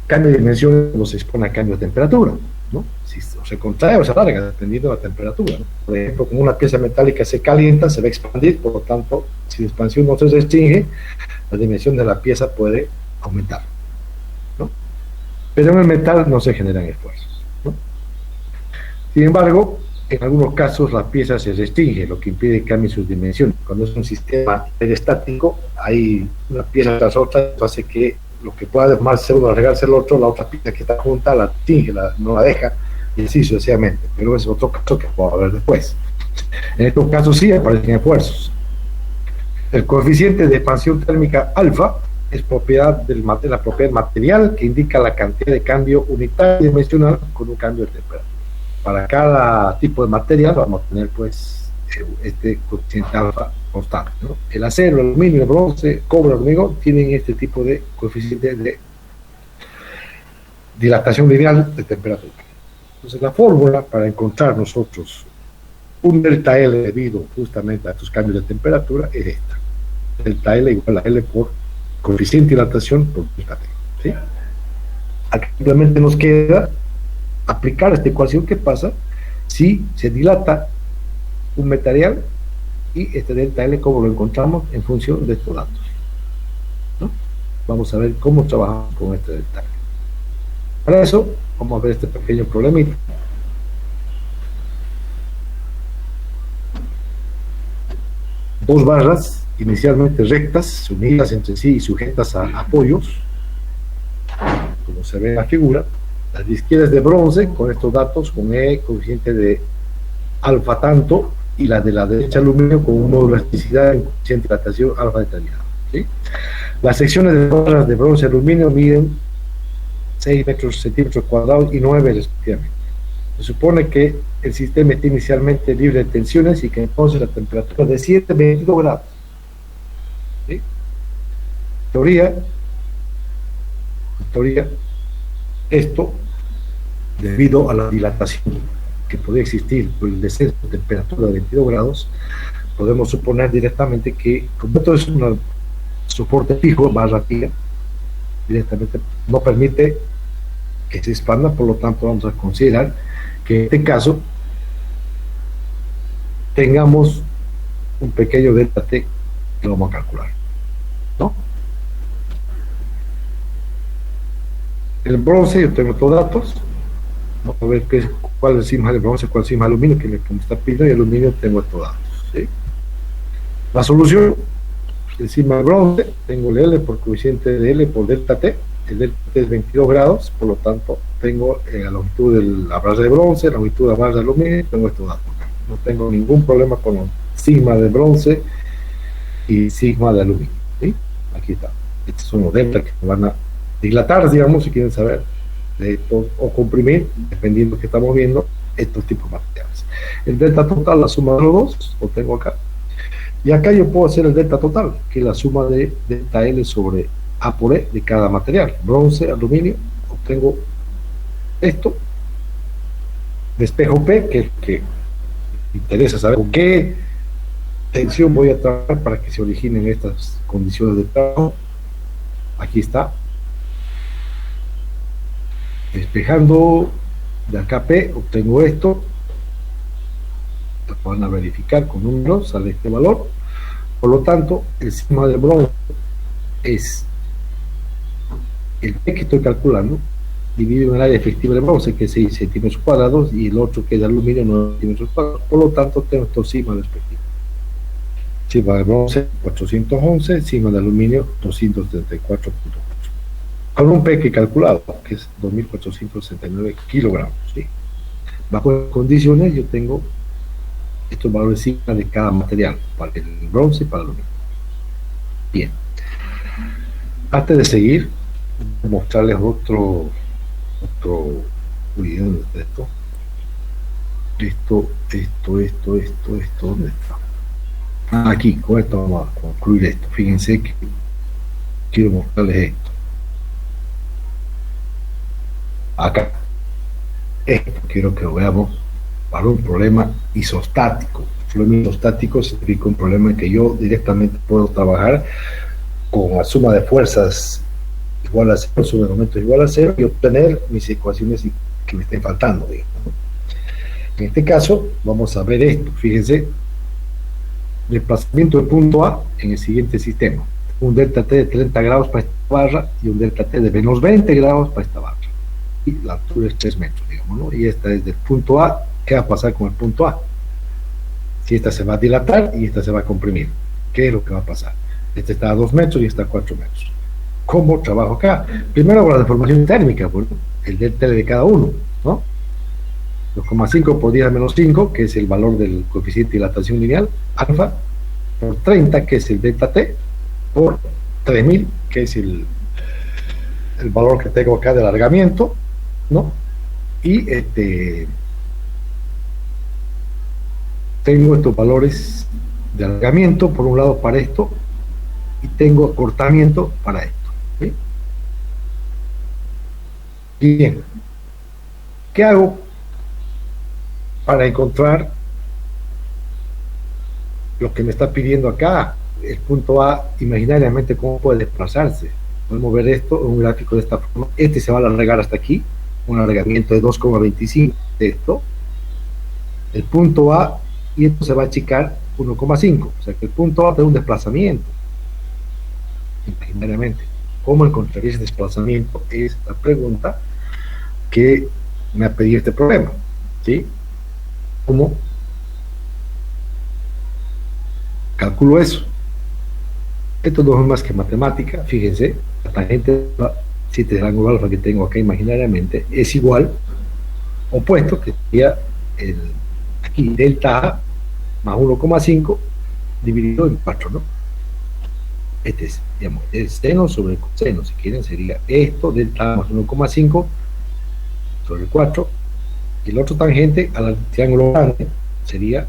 cambia de dimensión cuando se expone a cambio de temperatura, ¿no? Si se contrae o se alarga dependiendo de la temperatura, ¿no? Por ejemplo, como una pieza metálica se calienta, se va a expandir, por lo tanto, si la expansión no se restringe, la dimensión de la pieza puede aumentar, ¿no? Pero en el metal no se generan esfuerzos, ¿no? Sin embargo, en algunos casos la pieza se restringe, lo que impide que cambien sus dimensiones. Cuando es un sistema estático, hay una pieza tras otra, eso hace que lo que pueda más uno alargarse el otro, la otra pieza que está junta la restringe, no la deja, y así sucesivamente. Pero es otro caso que puedo ver después. En estos casos sí aparecen esfuerzos. El coeficiente de expansión térmica alfa es propiedad de la propiedad material que indica la cantidad de cambio unitario dimensional con un cambio de temperatura. Para cada tipo de material vamos a tener pues este coeficiente alfa constante, ¿no? El acero, el aluminio, el bronce, cobre, el hormigón tienen este tipo de coeficiente de dilatación lineal de temperatura. Entonces la fórmula para encontrar nosotros un delta L debido justamente a estos cambios de temperatura es esta. Delta L igual a L por coeficiente de dilatación por delta T, ¿sí? Aquí simplemente nos queda aplicar esta ecuación que pasa si se dilata un material y este delta L como lo encontramos en función de estos datos, ¿no? Vamos a ver cómo trabajamos con este delta L. Para eso vamos a ver este pequeño problemita. Dos barras inicialmente rectas, unidas entre sí y sujetas a apoyos, como se ve en la figura. La de izquierda es de bronce, con estos datos, con E, coeficiente de alfa tanto, y la de la derecha aluminio con un módulo de elasticidad en coeficiente de dilatación alfa determinado, ¿sí? Las secciones de barras de bronce y aluminio miden 6 centímetros cuadrados y 9 respectivamente. Se supone que el sistema está inicialmente libre de tensiones y que entonces la temperatura es de 7 a 22 grados, ¿sí? En teoría, esto debido a la dilatación que puede existir por el descenso de temperatura de 22 grados, podemos suponer directamente que, como esto es un soporte fijo, barra fija, directamente no permite que se expanda, por lo tanto vamos a considerar que en este caso tengamos un pequeño delta T que lo vamos a calcular, ¿no? El bronce, yo tengo estos datos, vamos a ver cuál es el sigma de bronce, cuál es el sigma de aluminio, que me está pidiendo, y el aluminio tengo estos datos, ¿sí? La solución, el sigma de bronce, tengo el L por coeficiente de L por delta T, el delta T es 22 grados, por lo tanto tengo la longitud de la barra de bronce, la longitud de la barra de aluminio, tengo estos datos. No tengo ningún problema con el sigma de bronce y sigma de aluminio, ¿sí? Aquí está. Estos son los deltas que van a dilatar, digamos, si quieren saber de esto, o comprimir, dependiendo de que estamos viendo, estos tipos de materiales. El delta total, la suma de los dos, lo tengo acá. Y acá yo puedo hacer el delta total, que es la suma de delta L sobre A por E de cada material. Bronce, aluminio, obtengo esto. Despejo P, que me interesa saber con qué tensión voy a trabajar para que se originen estas condiciones de trabajo. Aquí está. Despejando de acá P, obtengo esto. Lo van a verificar con números, sale este valor. Por lo tanto, el sigma del bronce es el P que estoy calculando, dividido en el área efectiva del bronce, que es 6 centímetros cuadrados, y el otro que es de aluminio, 9 centímetros cuadrados. Por lo tanto, tengo estos sigmas respectivos. Sigma de bronce 411, sigma de aluminio 234.8. Con un P que he calculado, que es 2.469 kilogramos. ¿Sí? Bajo las condiciones, yo tengo estos valores sigma de cada material, para el bronce y para el aluminio. Bien. Antes de seguir, voy a mostrarles otro video de esto. Esto, ¿dónde está? Aquí, con esto vamos a concluir esto. Fíjense que quiero mostrarles esto. Acá. Esto quiero que lo veamos para un problema isostático. Un problema isostático significa un problema en que yo directamente puedo trabajar con la suma de fuerzas igual a cero, suma de momentos igual a cero, y obtener mis ecuaciones que me estén faltando, digamos. En este caso, vamos a ver esto. Fíjense, desplazamiento del punto A en el siguiente sistema. Un delta T de 30 grados para esta barra y un delta T de menos 20 grados para esta barra. Y la altura es 3 metros, digamos, ¿no? Y esta es del punto A. ¿Qué va a pasar con el punto A? Si esta se va a dilatar y esta se va a comprimir, ¿qué es lo que va a pasar? Este está a 2 metros y está a 4 metros. ¿Cómo trabajo acá? Primero con la deformación térmica, bueno, el delta T de cada uno, ¿no? 2,5 por 10 a menos 5, que es el valor del coeficiente de dilatación lineal, alfa, por 30, que es el delta T, por 3000, que es el valor que tengo acá de alargamiento, ¿no? Y tengo estos valores de alargamiento, por un lado para esto, y tengo acortamiento para esto. ¿Sí? Bien, ¿qué hago para encontrar lo que me está pidiendo acá? El punto A, imaginariamente, ¿cómo puede desplazarse? Podemos ver esto en un gráfico de esta forma. Este se va a alargar hasta aquí, un alargamiento de 2,25 de esto. El punto A, y esto se va a achicar 1,5. O sea que el punto A tiene un desplazamiento. Imaginariamente. ¿Cómo encontraría ese desplazamiento? Es la pregunta que me ha pedido este problema. ¿Sí? ¿Cómo calculo eso? Esto no es más que matemática. Fíjense, la tangente si este ángulo alfa que tengo acá imaginariamente es igual, opuesto, que sería aquí delta A más 1,5 dividido en 4, ¿no? Este es, digamos, el seno sobre el coseno, si quieren sería esto, delta A más 1,5 sobre 4, y el otro tangente al triángulo grande sería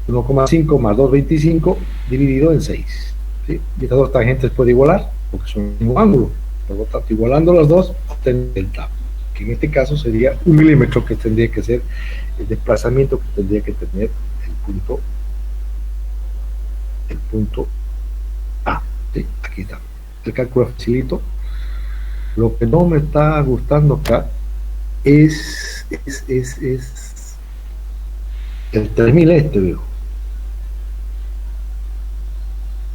1,5 más 2,25 dividido en 6. ¿Sí? Y estas dos tangentes puede igualar, porque son el mismo ángulo. Por lo tanto, igualando las dos, obtengo delta, que en este caso sería 1 milímetro, que tendría que ser el desplazamiento que tendría que tener el punto A. ¿Sí? Aquí está. El cálculo facilito. Lo que no me está gustando acá es el 3000 viejo.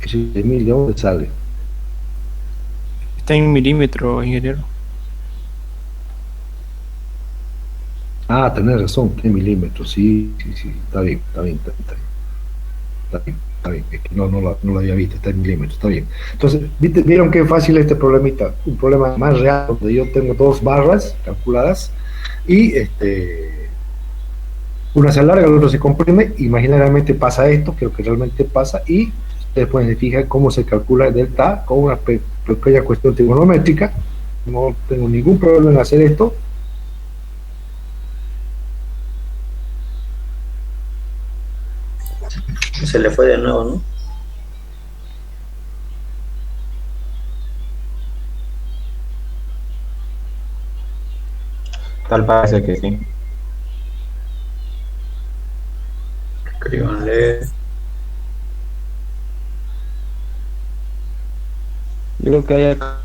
Ese 3000, ¿de dónde sale? Está en milímetros, ingeniero. Ah, tenés razón, 3 milímetros, sí, está bien. Es que no lo había visto, está en milímetros, está bien. Entonces, ¿vieron qué fácil este problemita? Un problema más real, donde yo tengo dos barras calculadas y una se alarga, la otra se comprime. Imaginariamente pasa esto, que es lo que realmente pasa, y ustedes pueden fijar cómo se calcula el delta A con una pequeña cuestión trigonométrica. No tengo ningún problema en hacer esto. Se le fue de nuevo, ¿no? Tal parece que sí. Escríbanle. Yo creo que hay acá.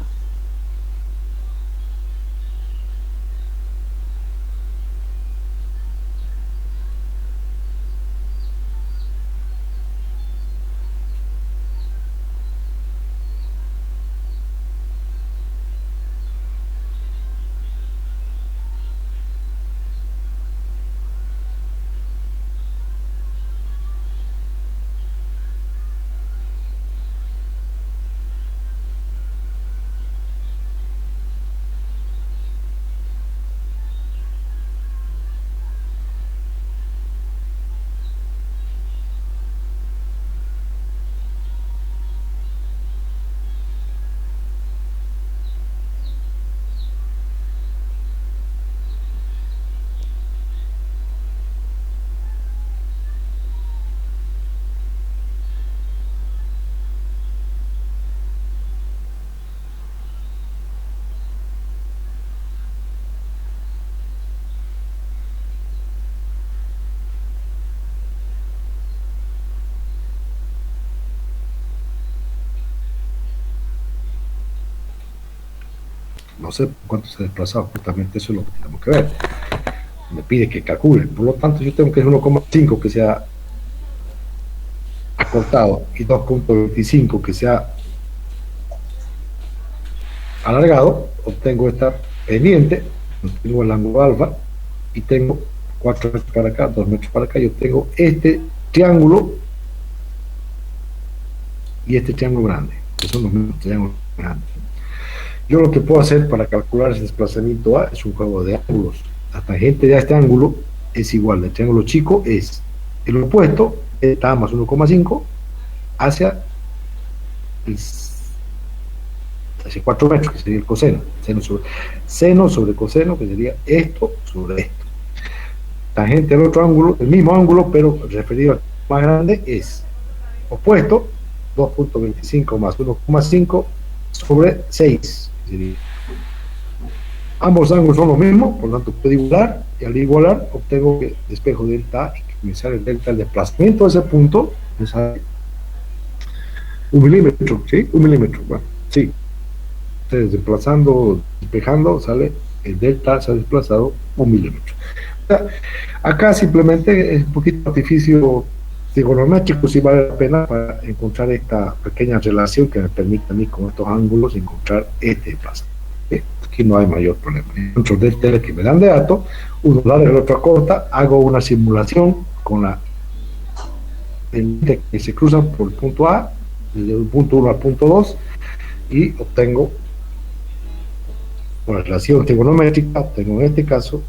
No sé cuánto se ha desplazado, justamente eso es lo que tenemos que ver. Me pide que calcule, por lo tanto yo tengo que es 1,5 que sea acortado y 2,25 que sea alargado, obtengo esta pendiente, tengo el ángulo alfa y tengo 4 metros para acá, 2 metros para acá, yo tengo este triángulo y este triángulo grande, que son los mismos triángulos grandes. Yo lo que puedo hacer para calcular ese desplazamiento A es un juego de ángulos. La tangente de este ángulo es igual, el triángulo chico es el opuesto, eta más 1,5 hacia 4 metros, que sería el coseno, seno sobre coseno, que sería esto sobre esto. Tangente del otro ángulo, el mismo ángulo, pero referido al más grande, es opuesto, 2,25 más 1,5 sobre 6. Sería. Ambos ángulos son los mismos, por lo tanto puedo igualar, y al igualar obtengo que despejo delta A y que me sale delta el desplazamiento de ese punto, me sale 1 milímetro, ¿sí? 1 milímetro, bueno, sí. Entonces, desplazando, despejando, sale el delta, se ha desplazado 1 milímetro. O sea, acá simplemente es un poquito artificio trigonométrico, si vale la pena para encontrar esta pequeña relación que me permite a mí con estos ángulos encontrar este desplazamiento. Aquí no hay mayor problema. Encuentro del tele que me dan de datos, uno larga, el otro corta, hago una simulación con la que se cruzan por el punto A, desde el punto 1 al punto 2, y obtengo una relación trigonométrica, obtengo en este caso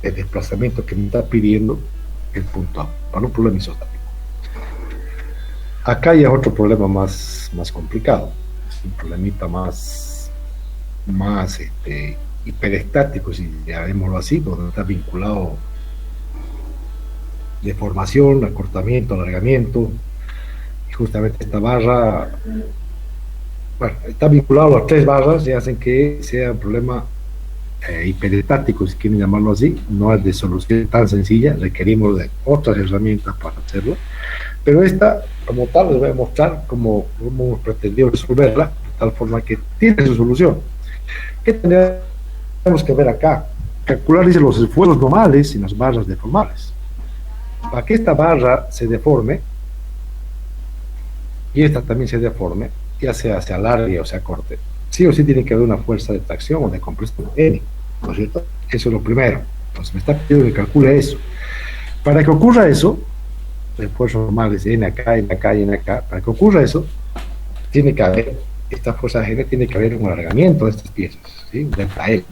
el desplazamiento que me está pidiendo el punto A, para un problema isostático. Acá ya es otro problema más complicado, es un problemita más hiperestático, si llamémoslo así, donde está vinculado deformación, acortamiento, alargamiento, y justamente esta barra, bueno, está vinculado a las 3 barras y hacen que sea un problema hiperestático, si quieren llamarlo así. No es de solución tan sencilla, requerimos de otras herramientas para hacerlo, pero esta, como tal, les voy a mostrar cómo hemos pretendido resolverla, de tal forma que tiene su solución. ¿Qué tenemos que ver acá? Calcular, dice, los esfuerzos normales y las barras deformables. Para que esta barra se deforme, y esta también se deforme, ya sea se alargue o se acorte, sí o sí tiene que haber una fuerza de tracción o de compresión N, ¿no es cierto? Eso es lo primero. Entonces me está pidiendo que calcule eso. Para que ocurra eso, el esfuerzo normal es N acá, N acá y N acá. Para que ocurra eso, tiene que haber, esta fuerza N tiene que haber un alargamiento de estas piezas, ¿sí? Delta L.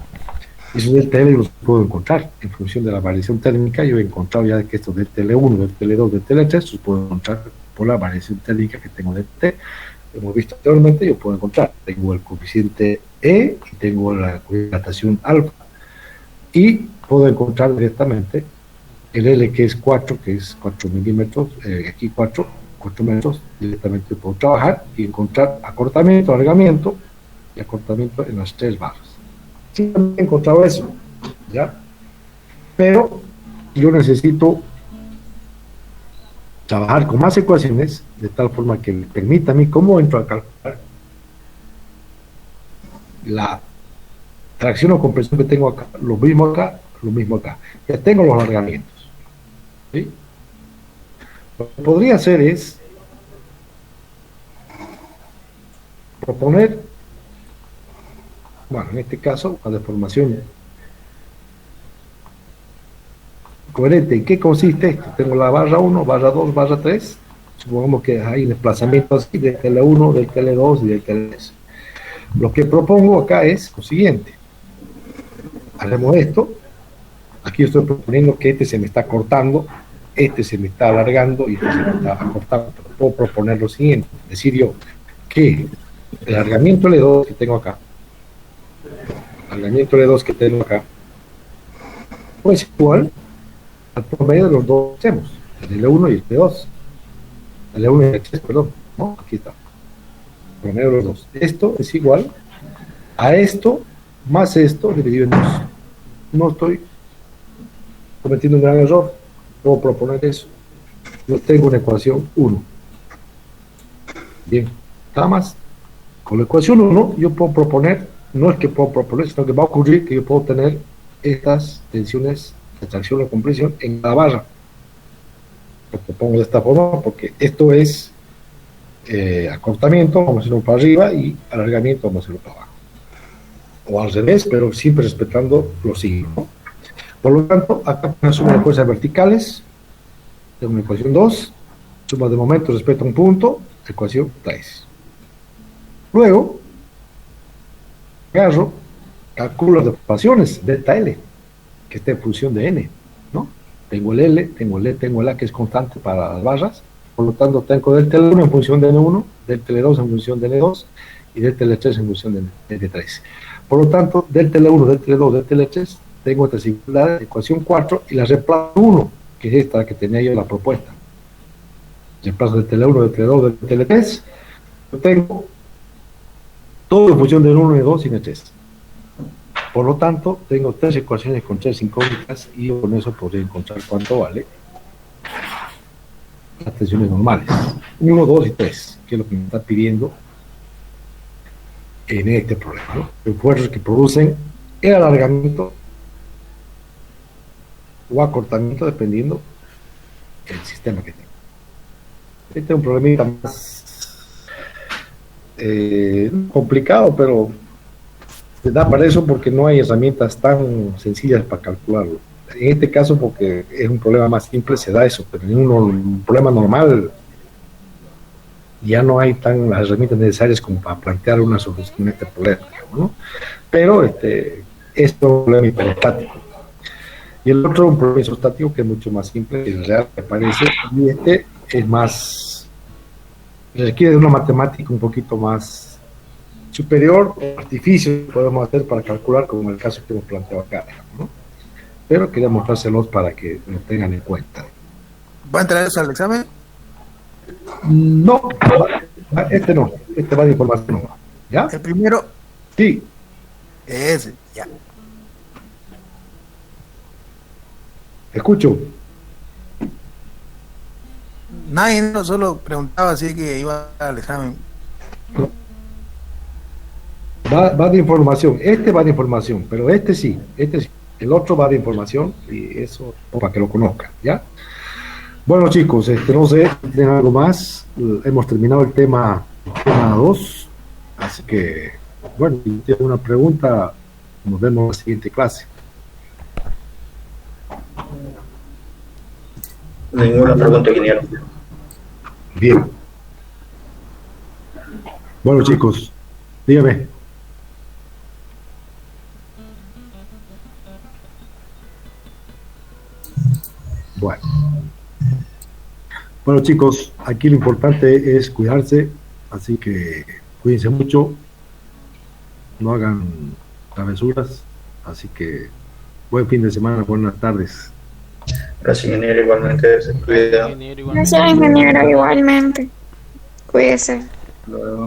Eso delta L lo puedo encontrar en función de la variación térmica. Yo he encontrado ya que esto del TL1, del TL2, del TL3, los puedo encontrar por la variación térmica que tengo de T. Hemos visto anteriormente, yo puedo encontrar, tengo el coeficiente E y tengo la dilatación alfa, y puedo encontrar directamente el L, que es 4, que es 4 milímetros, aquí 4 metros, directamente puedo trabajar y encontrar acortamiento, alargamiento y acortamiento en las 3 barras. Sí, he encontrado eso, ¿ya? Pero yo necesito trabajar con más ecuaciones de tal forma que me permita a mí, cómo entro a calcular la tracción o compresión que tengo acá, lo mismo acá, lo mismo acá. Ya tengo los alargamientos, ¿sí? Lo que podría hacer es proponer, bueno, en este caso, la deformación coherente. ¿En qué consiste esto? Tengo la barra 1, barra 2, barra 3. Supongamos que hay desplazamientos así del TL1, del TL2 y del TL3. Lo que propongo acá es lo siguiente. Haremos esto. Aquí estoy proponiendo que este se me está cortando, este se me está alargando y este se me está acortando. Pero puedo proponer lo siguiente. Decir yo que el alargamiento L2 que tengo acá, pues igual al promedio de los dos extremos, el L1 y el L2, el L1 y el L3, perdón, ¿no? Aquí está, el promedio de los dos. Esto es igual a esto más esto dividido en 2. No estoy cometiendo un gran error, puedo proponer eso. Yo tengo una ecuación 1. Bien, nada más. Con la ecuación 1 yo puedo proponer no es que puedo proponer, sino que va a ocurrir que yo puedo tener estas tensiones de tracción o compresión en cada barra. Lo pongo de esta forma porque esto es acortamiento, vamos a hacerlo para arriba, y alargamiento, vamos a hacerlo para abajo. O al revés, pero siempre respetando los signos, ¿no? Por lo tanto, acá una suma de fuerzas verticales, tengo una ecuación 2, suma de momentos respecto a un punto, ecuación 3. Luego, agarro, calculo las deformaciones, delta L, que está en función de N, ¿no? Tengo el L, tengo el E, tengo el A, que es constante para las barras, por lo tanto tengo delta L1 en función de N1, delta L2 en función de N2, y delta L3 en función de N3. Por lo tanto, delta L1, delta L2, delta L3, tengo esta singularidad, ecuación 4, y la reemplazo 1, que es esta que tenía yo en la propuesta. Reemplazo delta L1, delta L2, delta L3, yo tengo todo en función del 1, N2 y N3. Por lo tanto, tengo 3 ecuaciones con 3 incógnitas, y con eso podría encontrar cuánto vale las tensiones normales. 1, 2 y 3, que es lo que me está pidiendo en este problema, ¿no? Los fuerzas que producen el alargamiento o acortamiento dependiendo del sistema que tengo. Este es un problemita más complicado, pero se da para eso porque no hay herramientas tan sencillas para calcularlo. En este caso, porque es un problema más simple, se da eso, pero en un problema normal ya no hay las herramientas necesarias como para plantear una solución a este problema, digamos, ¿no? Pero esto es un problema hiperostático. Y el otro, un problema isostático, que es mucho más simple, que es real, me parece, y este es más, requiere de una matemática un poquito más superior, artificios podemos hacer para calcular, como el caso que hemos planteado acá, ¿no? Pero quería mostrárselos para que lo tengan en cuenta. ¿Va a entrar eso al examen? No, este no, este va de información. ¿Ya? El primero. Sí. Ese, ya. Escucho. Nadie, no, solo preguntaba así que iba al examen. Va de información, este va de información, pero este sí, el otro va de información, y eso para que lo conozcan, ¿ya? Bueno, chicos, no sé si tienen algo más. Hemos terminado el tema 2, así que, bueno, si tienen una pregunta, nos vemos en la siguiente clase. Ninguna pregunta, ingeniero. Bien. Bueno, chicos, dígame. Bueno, chicos, aquí lo importante es cuidarse, así que cuídense mucho, no hagan travesuras, así que buen fin de semana, buenas tardes. Gracias, ingeniero, igualmente, se cuida. Gracias, ingeniero, igualmente. Cuídese. Luego.